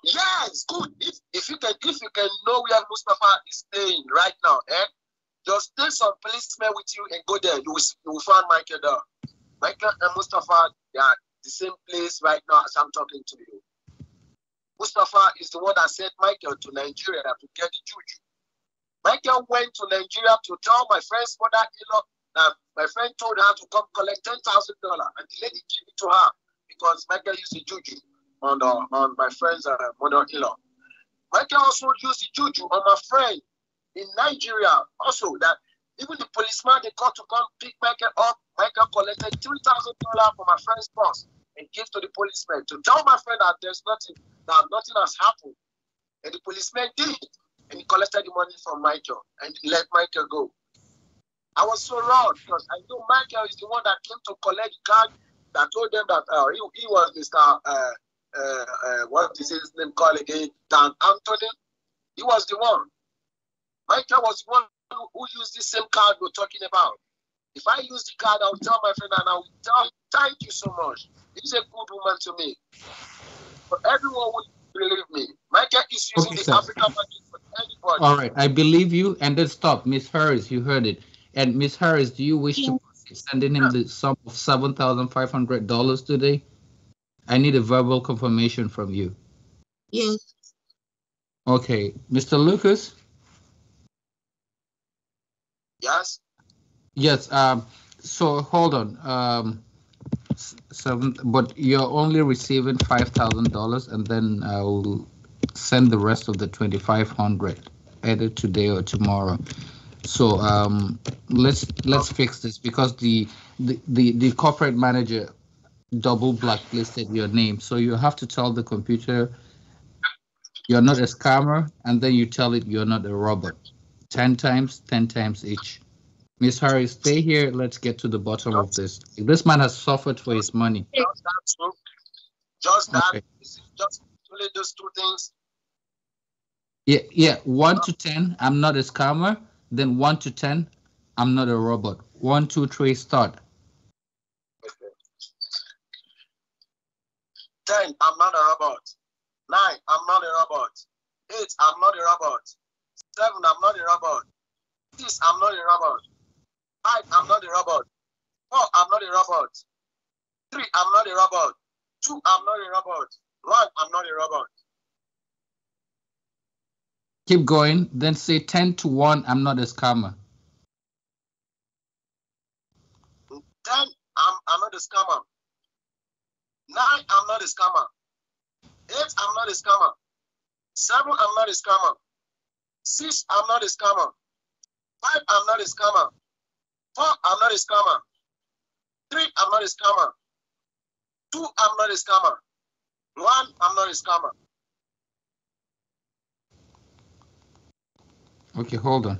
Yes, good. If you can know where Mustafa is staying right now, just take some policemen with you and go there. You will find Michael there. Michael and Mustafa, they are the same place right now as I'm talking to you. Mustafa is the one that sent Michael to Nigeria to get the juju. Michael went to Nigeria to tell my friend's mother-in-law that my friend told her to come collect $10,000, and the lady gave it to her because Michael used the juju on my friend's mother-in-law. Michael also used the juju on my friend in Nigeria also, that Even the policeman they called to come pick Michael up, Michael collected $3,000 from my friend's boss and gave to the policeman to tell my friend that there's nothing, that nothing has happened. And the policeman did, and he collected the money from Michael and he let Michael go. I was so wrong because I know Michael is the one that came to collect the card that told them that he was Mr. What is his name called again? Dan Anthony. He was the one. Michael was the one who used the same card we're talking about. If I use the card, I'll tell my friend and I'll tell him, thank you so much. He's a good woman to me. But everyone would believe me. Michael is using the African market for anybody. All right, I believe you, and then stop. Miss Harris, you heard it. And Miss Harris, do you wish to sending him the sum of $7,500 today? I need a verbal confirmation from you. Yes. Okay, Mr. Lucas? Yes? Yes, so hold on. But you're only receiving $5,000, and then I'll send the rest of the $2,500 either today or tomorrow. So let's fix this, because the corporate manager double blacklisted your name. So you have to tell the computer you're not a scammer, and then you tell it you're not a robot. 10 times each. Miss Harris, stay here. Let's get to the bottom of this. This man has suffered for his money. Just that, true. Just that. Okay. Just only those two things. Yeah. 1 to 10, I'm not a scammer. Then 1 to 10, I'm not a robot. 1, 2, 3, start. 10, I'm not a robot. 9, I'm not a robot. 8, I'm not a robot. 7, I'm not a robot. 6, I'm not a robot. 5, I'm not a robot. 4, I'm not a robot. 3, I'm not a robot. 2, I'm not a robot. 1, I'm not a robot. Keep going. Then say 10 to 1, I'm not a scammer. 10, I'm not a scammer. 9, I'm not a scammer. 8, I'm not a scammer. 7, I'm not a scammer. 6, I'm not a scammer. 5, I'm not a scammer. 4, I'm not a scammer. 3, I'm not a scammer. 2, I'm not a scammer. 1, I'm not a scammer. Okay, hold on.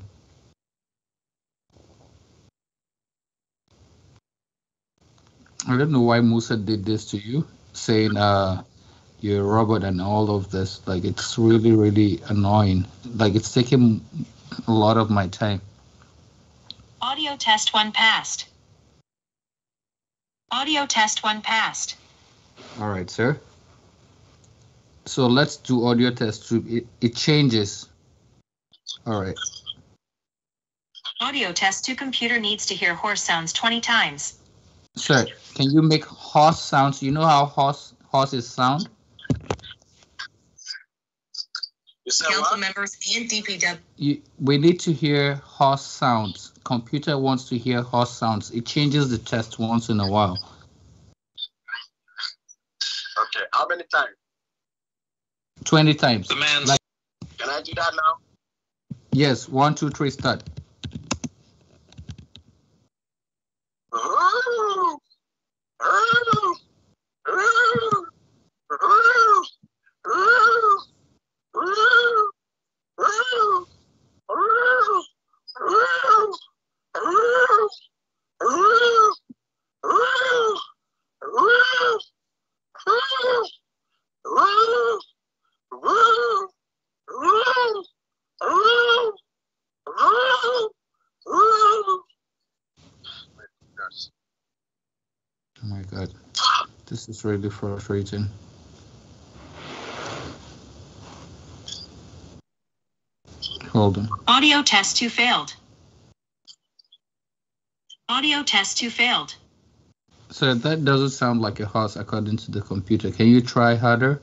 I don't know why Musa did this to you, saying you're a robot and all of this. Like, it's really, really annoying. Like, it's taking a lot of my time. Audio test 1 passed. Audio test 1 passed. All right, sir. So let's do audio test 2. It changes. All right. Audio test 2 computer needs to hear horse sounds 20 times. Sir, can you make horse sounds? You know how horses sound? Council members and DPW. We need to hear horse sounds. Computer wants to hear horse sounds. It changes the test once in a while. Okay, how many times? 20 times. The man's. Like, can I do that now? Yes, 1, 2, 3, start. Oh my God, this is really frustrating. Hold on. Audio test 2 failed. Audio test 2 failed. So that doesn't sound like a horse according to the computer. Can you try harder?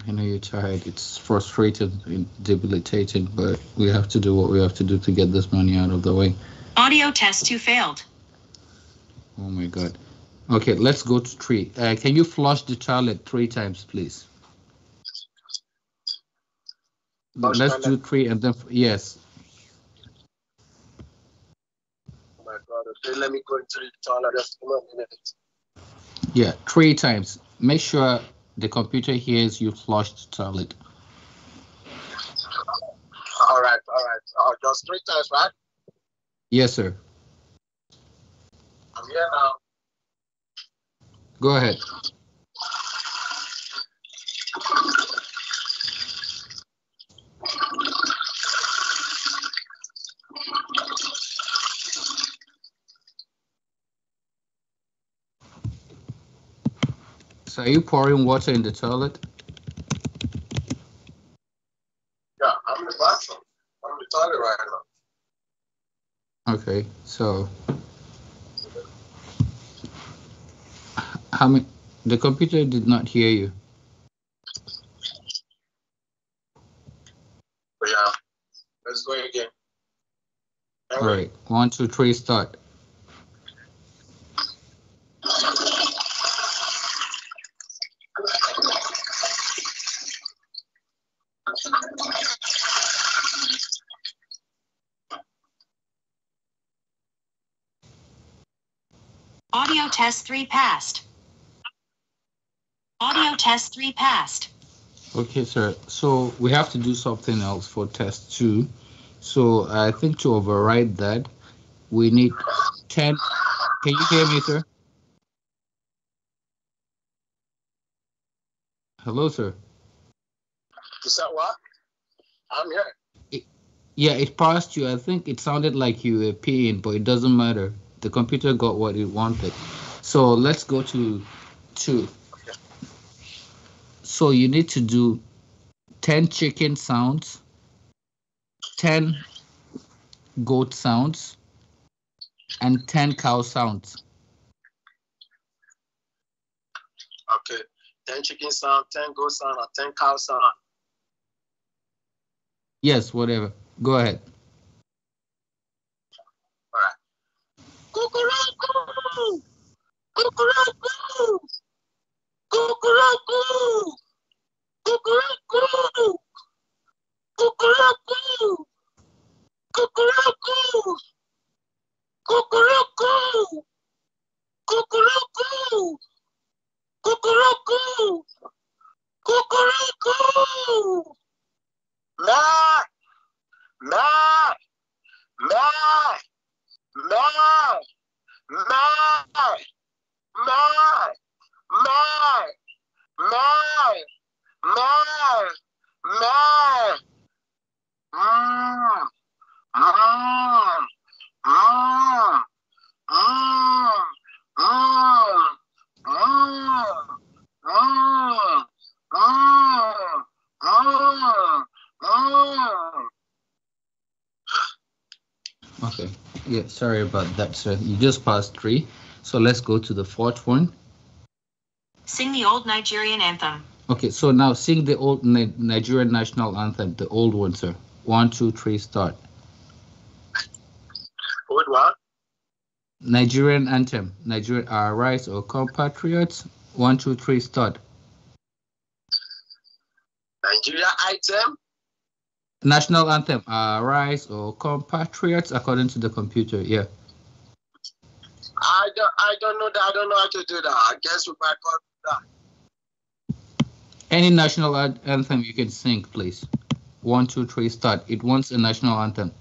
I know you're tired. It's frustrating and debilitating, but we have to do what we have to do to get this money out of the way. Audio test 2 failed. Oh my God. Okay, let's go to 3. Can you flush the toilet 3 times, please? Let's do 3 and then yes. Oh my God. Okay, let me go into the toilet. Just 1 minute. Yeah, 3 times. Make sure the computer hears you flush the toilet. All right. Just 3 times, right? Yes, sir. I'm here now. Go ahead. So are you pouring water in the toilet? Yeah, I'm in the bathroom. I'm in the toilet right now. Okay, so how many? The computer did not hear you. Yeah, let's go again. All right, 1, 2, 3, start. Audio test 3 passed. Audio test 3 passed. Okay, sir. So we have to do something else for test 2. So I think to override that, we need 10. Can you hear me, sir? Hello, sir. You said what? I'm here. Yeah, it passed you. I think it sounded like you were peeing, but it doesn't matter. The computer got what it wanted. So let's go to 2. Okay. So you need to do 10 chicken sounds, 10 goat sounds, and 10 cow sounds. Okay. 10 chicken sound, 10 goat sound, or 10 cow sound. Yes, whatever. Go ahead. All right. Cuckoo! Cuckoo! Cuckoo! Cuckoo! Cuckoo! Cuckoo! Cuckoo! Cuckoo! Cuckoo! Cuckoo! Ma! Ma! Ma! Ma! Ma! Ma! Ma! Ma! Ma! Ma! Okay. Yeah, sorry about that, sir. You just passed 3. So let's go to the 4th one. Sing the old Nigerian anthem. Okay, so now sing the old Nigerian national anthem, the old one, sir. 1, 2, 3, start. Old what? Nigerian anthem. Nigerian rise or compatriots. 1, 2, 3, start. Nigeria item? National anthem. Rise or compatriots, according to the computer. Yeah. I don't know that. I don't know how to do that. I guess we might call that. Any national anthem you can sing, please. 1, 2, 3, start. It wants a national anthem.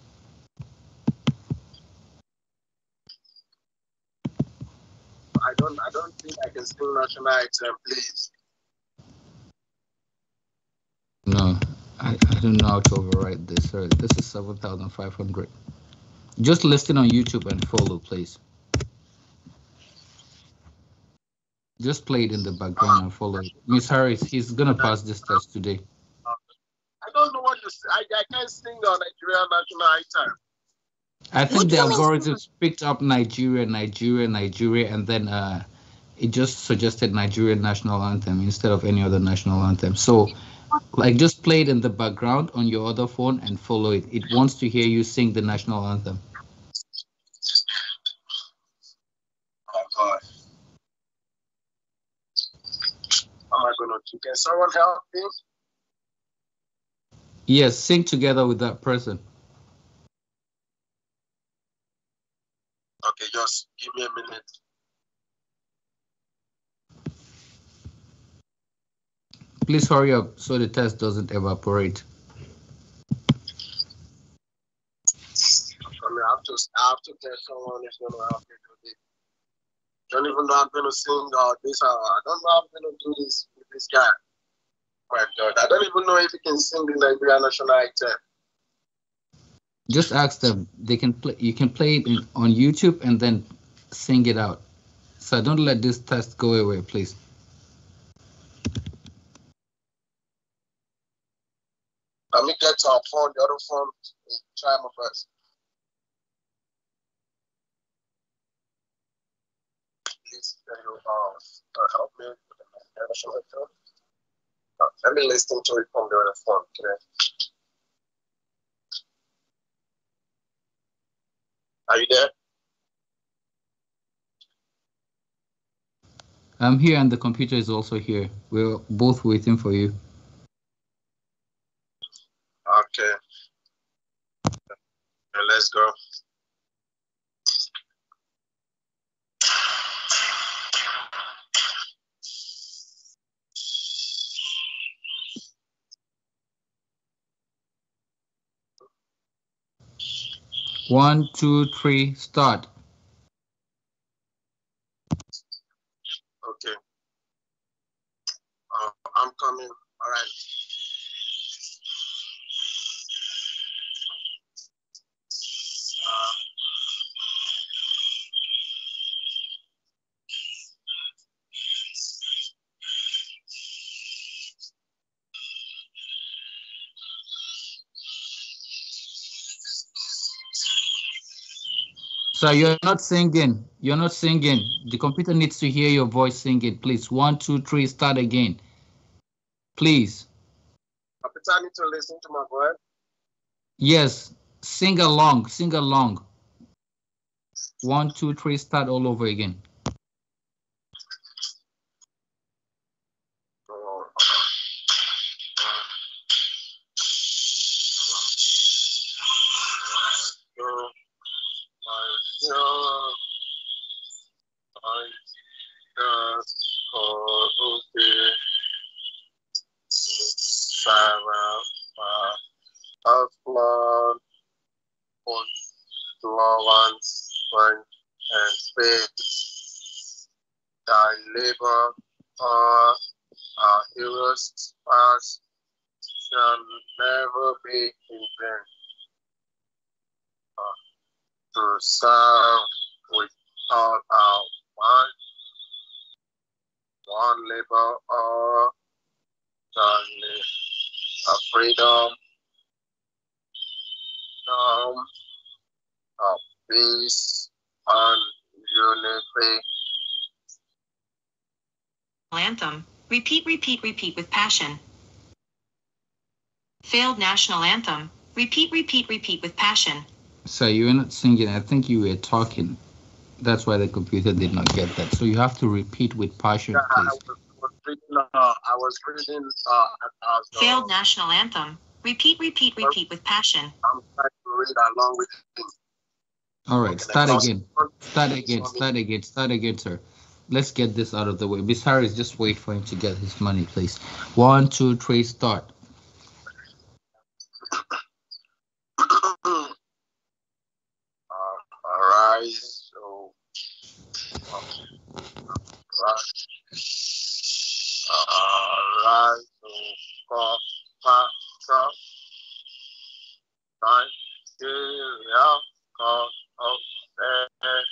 I don't think I can sing national anthem, please. No, I don't know how to overwrite this. Sorry, this is 7,500. Just listen on YouTube and follow, please. Just play it in the background and follow it. Miss Harris, he's gonna pass this test today. I don't know what you say. I can't sing the Nigerian national anthem. I think the algorithms picked up Nigeria, and then it just suggested Nigerian national anthem instead of any other national anthem. So, like, just play it in the background on your other phone and follow it. It wants to hear you sing the national anthem. Oh God. How am I gonna do? Can someone help me? Yes, sing together with that person. Okay, just give me a minute. Please hurry up so the test doesn't evaporate. I mean, I have to get someone who's gonna help me do this. Don't even know I'm gonna sing this. I don't know how I'm gonna do this with this guy. My God, I don't even know if he can sing the Nigerian national anthem. Just ask them. They can play. You can play it on YouTube and then sing it out. So don't let this test go away, please. Let me get to our phone, the other phone, and try my best. Please, can you help me with the national anthem? Let me listen to it from the other phone today. Are you there? I'm here and the computer is also here. We're both waiting for you. Okay. Okay, let's go. One, two, three, start. Okay. I'm coming. All right. So you're not singing. You're not singing. The computer needs to hear your voice singing. Please. One, two, three, start again. Please. I need to listen to my voice. Yes. Sing along. Sing along. One, two, three, start all over again. And faith, thy labor, our heroes past shall never be in vain. To serve with all our might, one labor, or freedom, peace, and unity. Anthem. Repeat, repeat, repeat with passion. Failed national anthem. Repeat, repeat, repeat with passion. So you were not singing. I think you were talking. That's why the computer did not get that. So you have to repeat with passion, please. I was reading. Failed national anthem. Repeat, repeat, repeat with passion. I'm trying to read along with him. All right, start again. Start again. Start again. Start again, sir. Let's get this out of the way. Bisaris, just wait for him to get his money, please. 1, 2, 3, start. Arise, oh, arise, oh, God, Nigeria, God of heaven,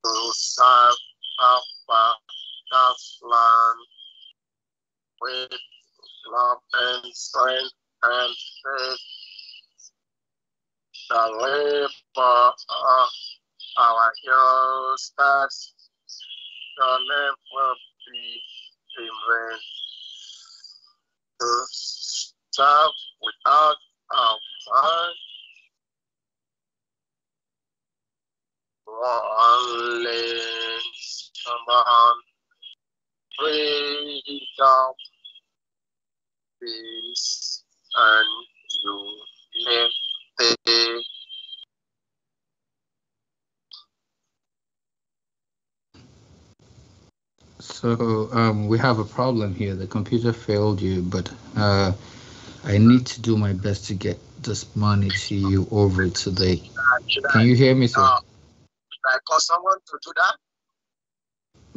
to serve our father's land with love and strength and faith. The labor of our heroes past time without our mind. Only someone freedom, peace, and unity. So we have a problem here. The computer failed you, but I need to do my best to get this money to you over today. Can you hear me, sir? Should I call someone to do that?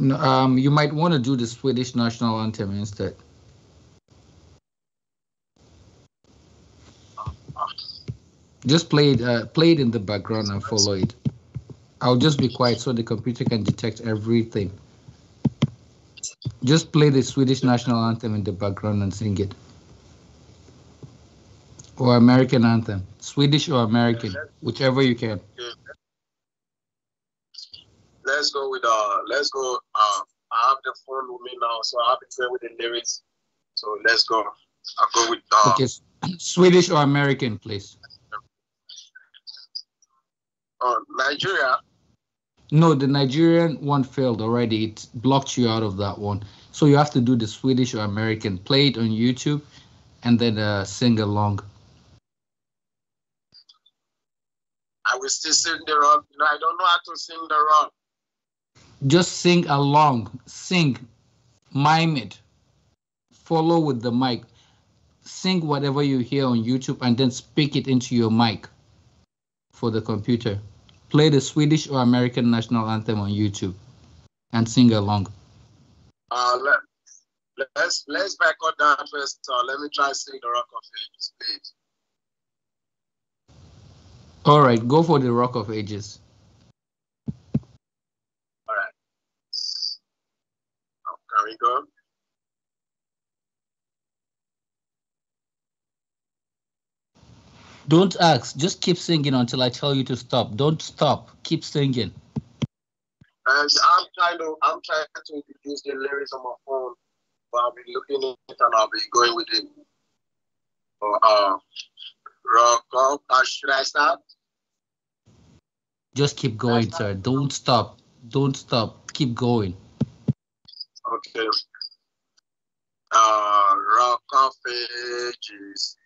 No, you might want to do the Swedish national anthem instead. Just play it in the background and follow it. I'll just be quiet so the computer can detect everything. Just play the Swedish national anthem in the background and sing it. Or American anthem. Swedish or American, whichever you can. Let's go with let's go. I have the phone with me now, so I'll be playing with the lyrics. So let's go. I'll go with Okay, Swedish or American, please. Nigeria. No, the Nigerian one failed already. It blocked you out of that one. So you have to do the Swedish or American. Play it on YouTube and then sing along. I will still sing the rock. No, I don't know how to sing the rock. Just sing along. Sing. Mime it. Follow with the mic. Sing whatever you hear on YouTube and then speak it into your mic for the computer. Play the Swedish or American national anthem on YouTube and sing along. Let's back on that first. Let me try sing the Rock of Ages, please. All right, go for the Rock of Ages. All right. Can we go? Don't ask. Just keep singing until I tell you to stop. Don't stop. Keep singing. And I'm trying to introduce the lyrics on my phone, but I'll be looking at it and I'll be going with it. Rock of, should I start? Just keep going, sir. Don't stop. Don't stop. Keep going. Okay. Rock of Ages,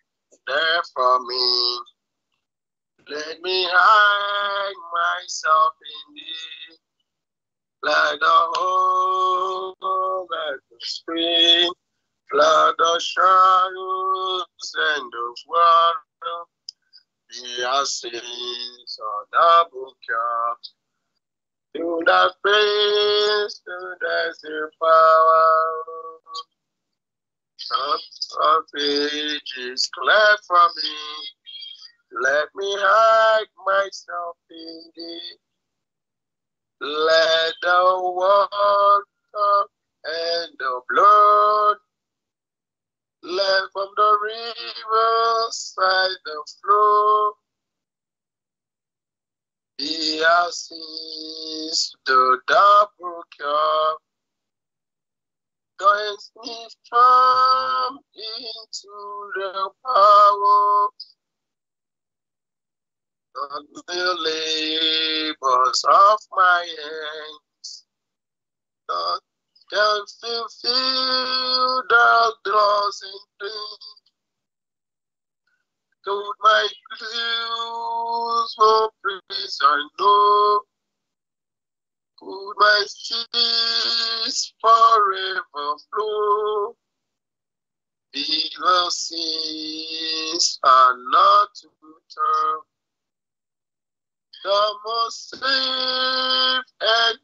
there for me. Let me hide myself in thee. Like the whole, like the spring, flood the shadows and the water. Be our sins on the book of. To that praise, to that power. Of ages, clear for me. Let me hide myself in thee. Let the water and the blood, let from the riverside the flow. Be our sins, the double cure. Guide me from into the power of the labors of my hands. Not can fulfill the laws and dreams. Told my clues for prison, no. Could my seas forever flow? Evil sins are not to turn. The most safe and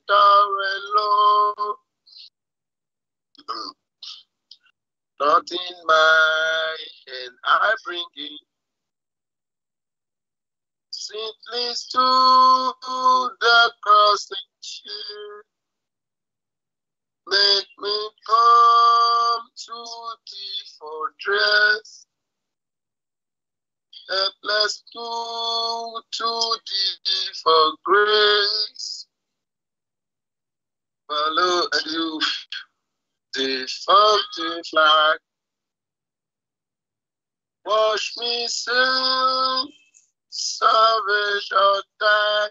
low. Not in my hand I bring it. Simply to the cross and cheer. Make me come to thee for dress. Helpless to thee for grace. Follow you, the fountain flag. Wash me sin, salvation time.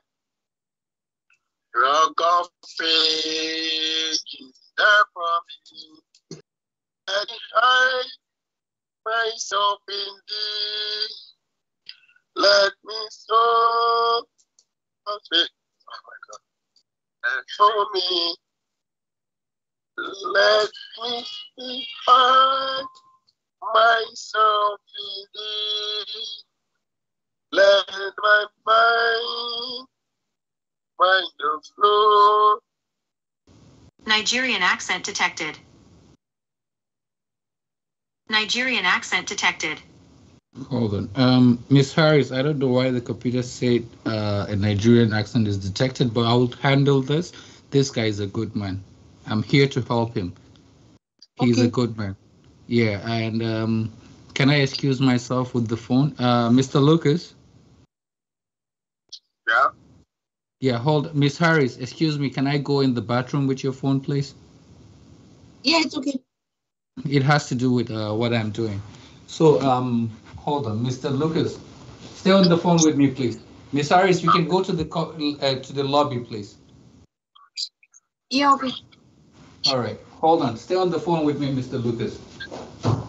Rock of faith, there for me. And hide myself in thee. Let me sow of it. Oh my God. And for me, let me hide myself in thee. Let my mind flow. Nigerian accent detected. Nigerian accent detected. Hold on. Miss Harris, I don't know why the computer said a Nigerian accent is detected, but I will handle this. This guy is a good man. I'm here to help him. He's a good man. Yeah, and can I excuse myself with the phone? Mr. Lucas? Yeah. Yeah, hold. Miss Harris, excuse me, can I go in the bathroom with your phone, please? Yeah, it's okay. It has to do with what I'm doing. So, hold on, Mr. Lucas, stay on the phone with me, please. Miss Harris, you can go to the lobby, please. Yeah, okay. All right, hold on. Stay on the phone with me, Mr. Lucas. Hello,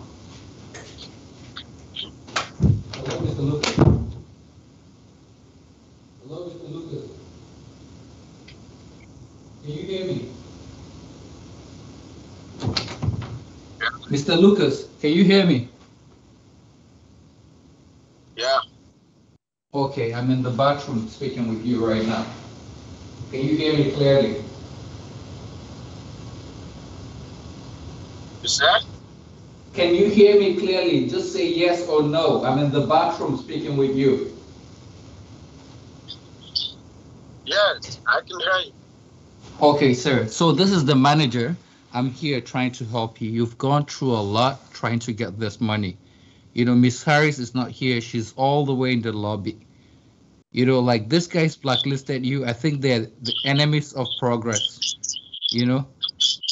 Mr. Lucas. Hello, Mr. Lucas. Can you hear me? Mr. Lucas, can you hear me? Yeah. Okay, I'm in the bathroom speaking with you right now. Can you hear me clearly? You said? Can you hear me clearly? Just say yes or no. I'm in the bathroom speaking with you. Yes, I can hear you. Okay, sir. So this is the manager. I'm here trying to help you. You've gone through a lot trying to get this money. You know, Miss Harris is not here. She's all the way in the lobby. You know, like this guy's blacklisted you. I think they're the enemies of progress. You know,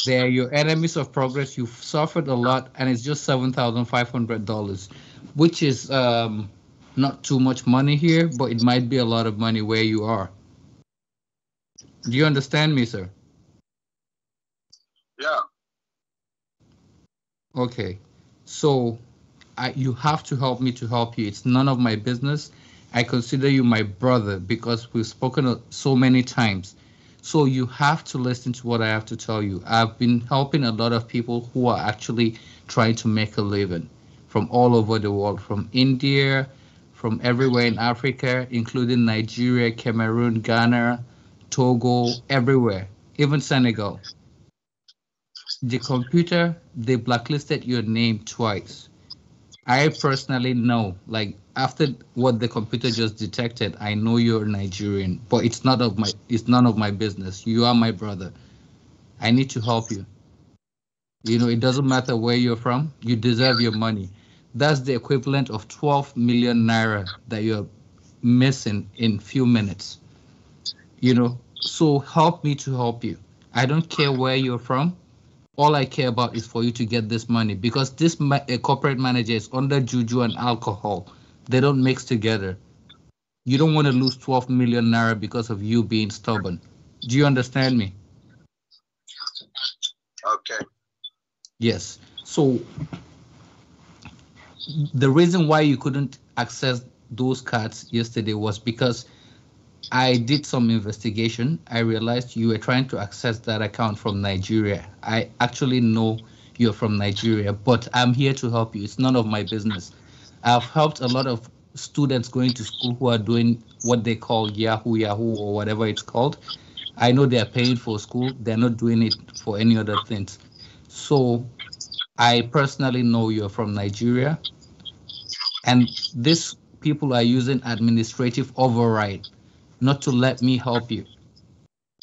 they're your enemies of progress. You've suffered a lot, and it's just $7,500, which is not too much money here, but it might be a lot of money where you are. Do you understand me, sir? Yeah. Okay. So you have to help me to help you. It's none of my business. I consider you my brother because we've spoken so many times. So you have to listen to what I have to tell you. I've been helping a lot of people who are actually trying to make a living from all over the world, from India, from everywhere in Africa, including Nigeria, Cameroon, Ghana, Togo, everywhere, even Senegal. The computer, they blacklisted your name twice. I personally know, like after what the computer just detected, I know you're Nigerian, but it's none of my business. You are my brother. I need to help you. You know, it doesn't matter where you're from, you deserve your money. That's the equivalent of 12 million naira that you're missing in few minutes. You know, so help me to help you. I don't care where you're from. All I care about is for you to get this money because this corporate manager is under juju and alcohol. They don't mix together. You don't want to lose 12 million naira because of you being stubborn. Do you understand me? Okay. Yes. So the reason why you couldn't access those cards yesterday was because I did some investigation. I realized you were trying to access that account from Nigeria. I actually know you're from Nigeria, but I'm here to help you. It's none of my business. I've helped a lot of students going to school who are doing what they call Yahoo or whatever it's called. I know they're paying for school. They're not doing it for any other things. So I personally know you're from Nigeria, and these people are using administrative override not to let me help you.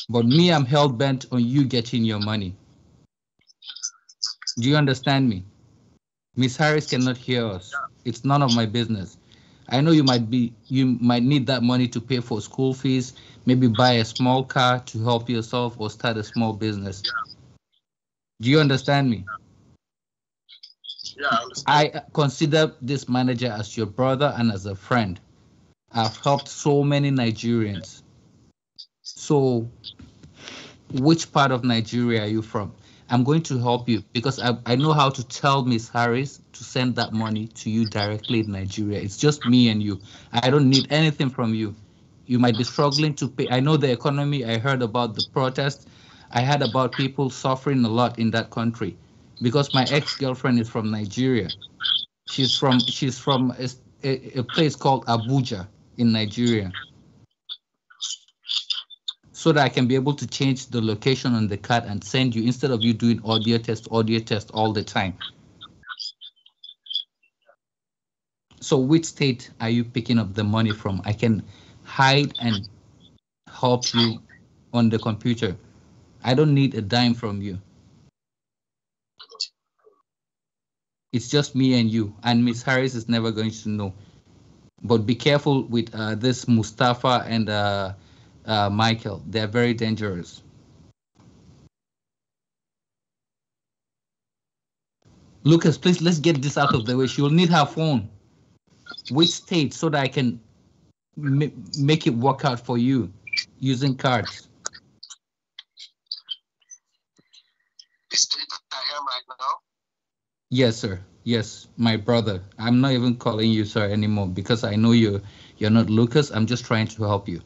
But me, I'm hell bent on you getting your money. Do you understand me? Miss Harris cannot hear us. It's none of my business. I know you might need that money to pay for school fees, maybe buy a small car to help yourself or start a small business. Do you understand me? Yeah, I understand. I consider this manager as your brother and as a friend. I've helped so many Nigerians. So, which part of Nigeria are you from? I'm going to help you because I know how to tell Miss Harris to send that money to you directly in Nigeria. It's just me and you. I don't need anything from you. You might be struggling to pay. I know the economy. I heard about the protest. I heard about people suffering a lot in that country because my ex-girlfriend is from Nigeria. She's from a place called Abuja in Nigeria, so that I can be able to change the location on the card and send you instead of you doing audio test all the time. So which state are you picking up the money from? I can hide and help you on the computer. I don't need a dime from you. It's just me and you, and Miss Harris is never going to know. But be careful with this Mustafa and Michael. They're very dangerous. Lucas, please, let's get this out of the way. She will need her phone. Which state, so that I can make it work out for you using cards? The state I am right now. Yes, sir. Yes, my brother. I'm not even calling you sir anymore because I know you're not Lucas. I'm just trying to help you.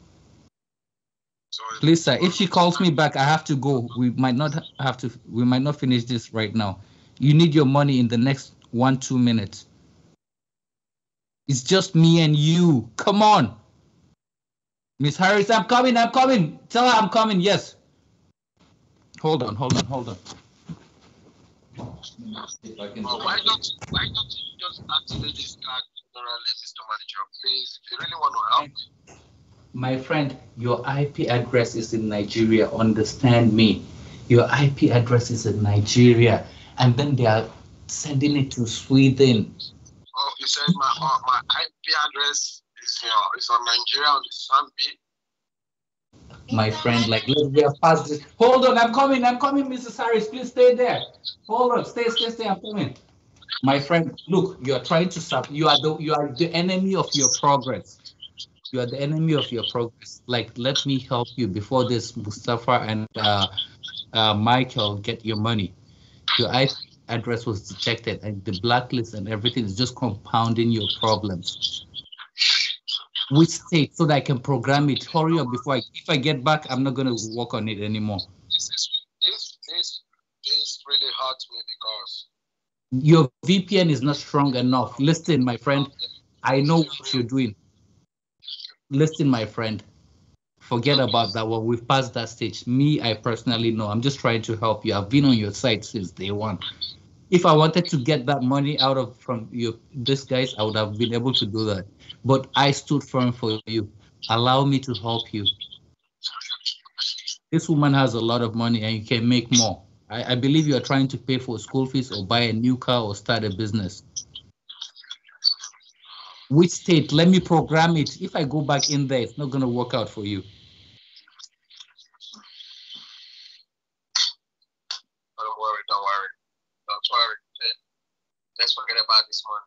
Sorry. Please, sir, if she calls me back, I have to go. We might not finish this right now. You need your money in the next 1-2 minutes. It's just me and you. Come on. Miss Harris, I'm coming. Tell her I'm coming. Yes. Hold on. Why don't you just activate this card generally, Mr. Manager, please? If you really want to help. My friend, your IP address is in Nigeria. Understand me. Your IP address is in Nigeria, and then they are sending it to Sweden. Oh, you said my IP address is on Nigeria on the Sambi. My friend, like, we have passed this. Hold on, I'm coming, Mrs. Harris. Please stay there. Hold on, stay. I'm coming. My friend, look, you are trying to stop. You are the enemy of your progress. You are the enemy of your progress. Like, let me help you before this Mustafa and Michael get your money. Your IP address was detected, and the blacklist and everything is just compounding your problems. Which state, so that I can program it? Hurry up before if I get back, I'm not gonna work on it anymore. This really hurts me because your VPN is not strong enough. Listen, my friend, I know what you're doing. Listen, my friend, forget about that one. We've passed that stage. Me, I personally know. I'm just trying to help you. I've been on your side since day one. If I wanted to get that money from these guys, I would have been able to do that. But I stood firm for you. Allow me to help you. This woman has a lot of money and you can make more. I believe you are trying to pay for school fees or buy a new car or start a business. Which state? Let me program it. If I go back in there, it's not going to work out for you. Don't worry. Let's forget about this one.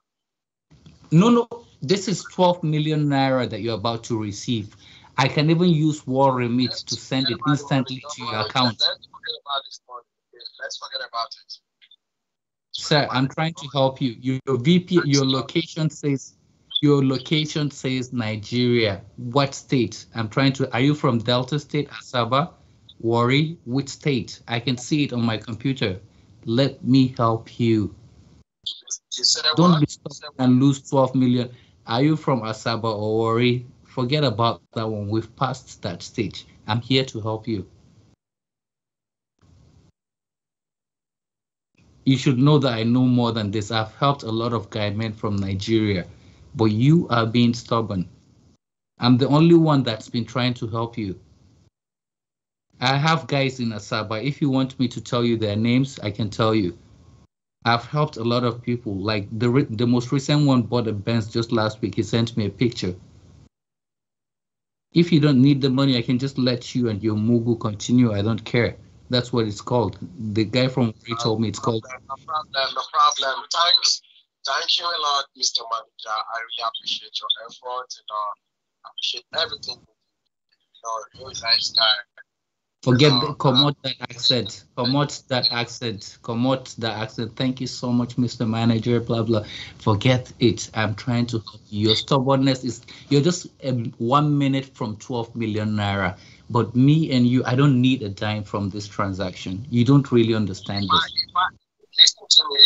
No. This is 12 million naira that you're about to receive. I can even use War Remit to send it instantly to your account. Let's forget about this one. Let's forget about it. Sir, I'm trying to help you. Your location says Nigeria. What state? Are you from Delta State, Asaba, Warri? Which state? I can see it on my computer. Let me help you. Don't be stuck and lose 12 million. Are you from Asaba or Warri? Forget about that one. We've passed that stage. I'm here to help you. You should know that I know more than this. I've helped a lot of guy men from Nigeria, but you are being stubborn. I'm the only one that's been trying to help you. I have guys in Asaba. If you want me to tell you their names, I can tell you. I've helped a lot of people. Like the most recent one bought a Benz just last week. He sent me a picture. If you don't need the money, I can just let you and your Mugu continue. I don't care. That's what it's called. The guy from Uri told me it's called. No problem. Thank you a lot, Mr. Manager. I really appreciate your efforts and appreciate everything. You're a nice guy. Forget promote that accent. Promote that accent. Promote that accent. Thank you so much, Mr. Manager. Blah blah. Forget it. I'm trying to help you. Your stubbornness is. You're just 1 minute from 12 million naira. But me and you, I don't need a dime from this transaction. You don't really understand this.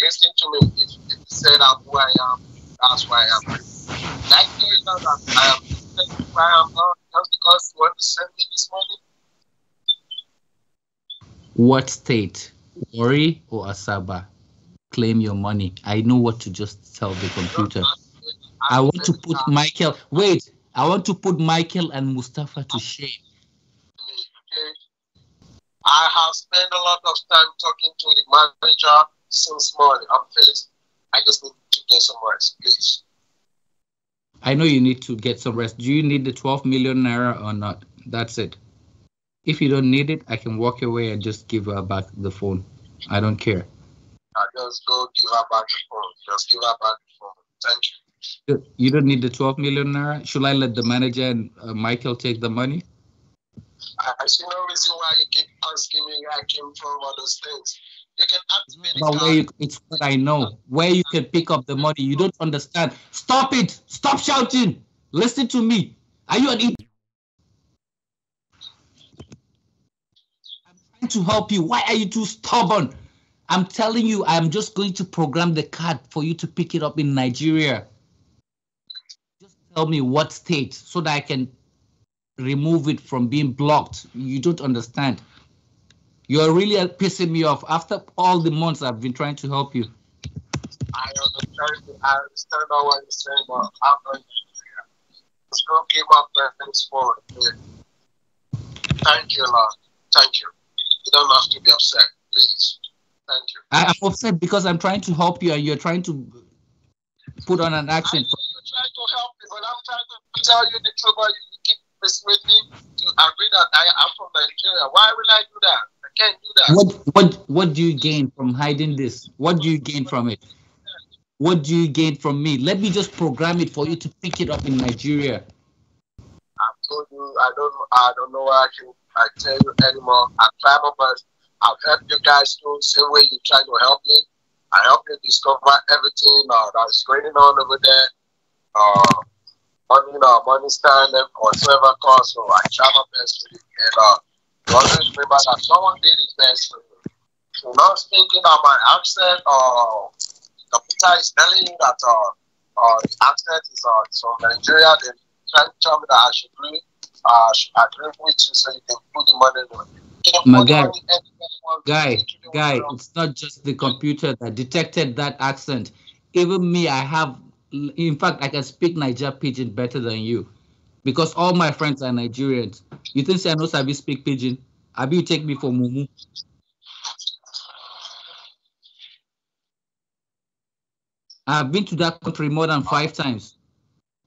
Listen to me. If you said I'm who I am, that's why I am. Like you know that I am who I am now just because you want to send me this money. What state, Uri or Asaba, claim your money? I know what to just tell the computer. I want to put Michael. Wait, I want to put Michael and Mustafa to shame. I have spent a lot of time talking to the manager since morning. I'm feeling. I just need to get some rest, please. I know you need to get some rest. Do you need the 12 million naira or not? That's it. If you don't need it, I can walk away and just give her back the phone. I don't care. Just go give her back the phone. Just give her back the phone. Thank you. You don't need the 12 million naira? Should I let the manager and Michael take the money? I see no reason why you keep asking me where I came from, all those things. You can ask me. But it's what I know. Where you can pick up the money. You don't understand. Stop it. Stop shouting. Listen to me. Are you an idiot? I'm trying to help you. Why are you too stubborn? I'm telling you, I'm just going to program the card for you to pick it up in Nigeria. Just tell me what state so that I can remove it from being blocked. You don't understand. You're really pissing me off after all the months I've been trying to help you. I understand what you're saying, but I'm not here. Let's go give up things forward. Thank you, Lord. Thank you. You don't have to be upset, please. Thank you. I'm upset because I'm trying to help you and you're trying to put on an accent. You're trying to help me, but I'm trying to tell you the truth, but you keep persuading me to agree that I am from Nigeria. Why will I do that? I can't do that. What do you gain from hiding this? What do you gain from it? What do you gain from me? Let me just program it for you to pick it up in Nigeria. I told you I don't know what I tell you anymore. I try my best. I've helped you guys too, same way you try to help me. I help you discover everything that's going on over there. Money stand and whatsoever cost. So I try my best for you. And always remember that someone did his best for you. So not thinking about my accent or the computer is telling you that the accent is from Nigeria, then trying to tell me that I should agree with you so you can put the money in. My guy, it's not just the computer that detected that accent. Even me, in fact, I can speak Niger Pidgin better than you because all my friends are Nigerians. You think I know Sabi speak Pidgin? Abi, you take me for Mumu. I've been to that country more than 5 times.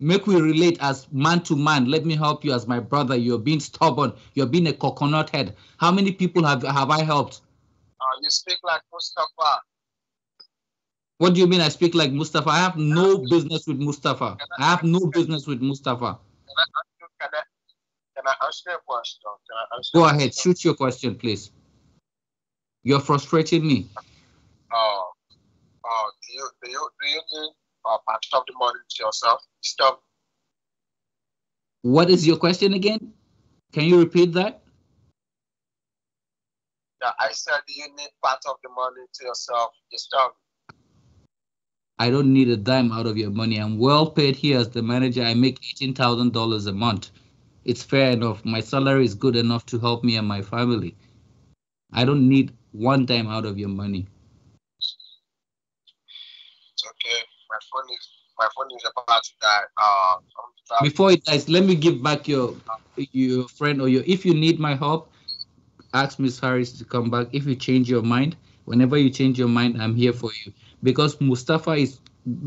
Make we relate as man to man. Let me help you as my brother. You're being stubborn. You're being a coconut head. How many people have I helped? You speak like Mustafa. What do you mean I speak like Mustafa? I have no business with Mustafa. I have no business with Mustafa. Can I ask you a question? Go ahead. Shoot your question, please. You're frustrating me. Do you need part of the money to yourself? Stop. What is your question again? Can you repeat that? Yeah, I said, do you need part of the money to yourself? Stop. I don't need a dime out of your money. I'm well paid here as the manager. I make $18,000 a month. It's fair enough. My salary is good enough to help me and my family. I don't need one dime out of your money. It's okay. My phone is about to die. Before it dies, let me give back your friend or if you need my help, ask Miss Harris to come back. If you change your mind, whenever you change your mind, I'm here for you. Because Mustafa is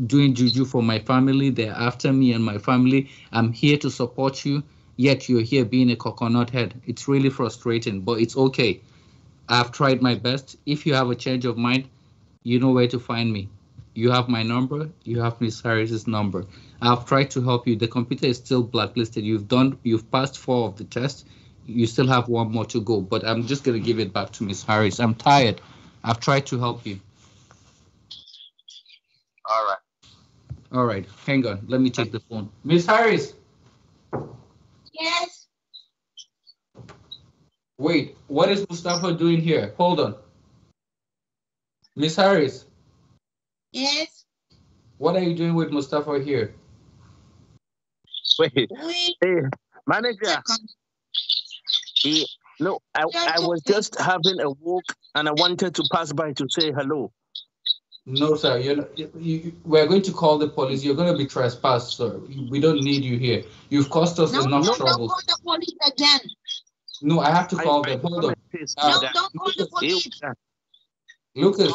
doing juju for my family. They're after me and my family. I'm here to support you, yet you're here being a coconut head. It's really frustrating, but it's okay. I've tried my best. If you have a change of mind, you know where to find me. You have my number. You have Miss Harris's number. I've tried to help you. The computer is still blacklisted. You've passed 4 of the tests. You still have 1 more to go. But I'm just gonna give it back to Miss Harris. I'm tired. I've tried to help you. All right. All right, hang on. Let me take the phone. Miss Harris. Yes. Wait, what is Mustafa doing here? Hold on. Miss Harris, Yes. what are you doing with Mustafa here? Wait, Wait. hey, manager. No, I was just having a walk and I wanted to pass by to say hello. No, sir. We're going to call the police. You're going to be trespassed, sir. We don't need you here. You've caused us enough trouble. Don't call the police again. No, I have to call them. Hold on. No, don't call the police. Lucas.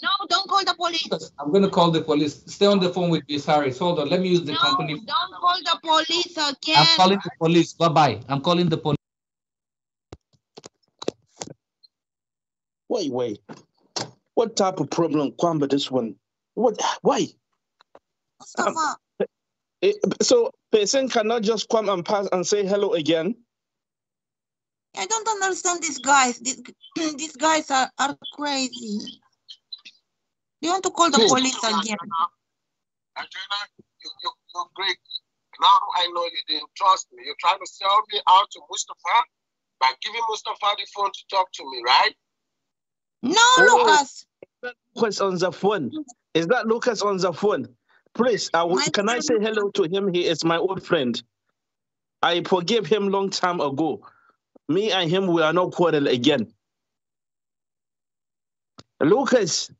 No, don't call the police. Lucas, I'm going to call the police. Stay on the phone with Miss Harris. Hold on. Let me use the company. No, don't call the police again. I'm calling the police. Bye-bye. I'm calling the police. Wait. What type of problem, Kwamba, this one? Why? Mustafa. So, person cannot just come and pass and say hello again? I don't understand these guys. These guys are crazy. They want to call the police again. Adriana, you're great. Now I know you didn't trust me. You're trying to sell me out to Mustafa by giving Mustafa the phone to talk to me, right? No, Lucas. Lucas on the phone. Is that Lucas on the phone? Please, can I say hello to him? He is my old friend. I forgave him long time ago. Me and him, we are not quarrel again. Lucas,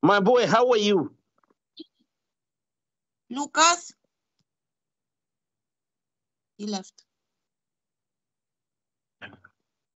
my boy, how are you? Lucas? He left.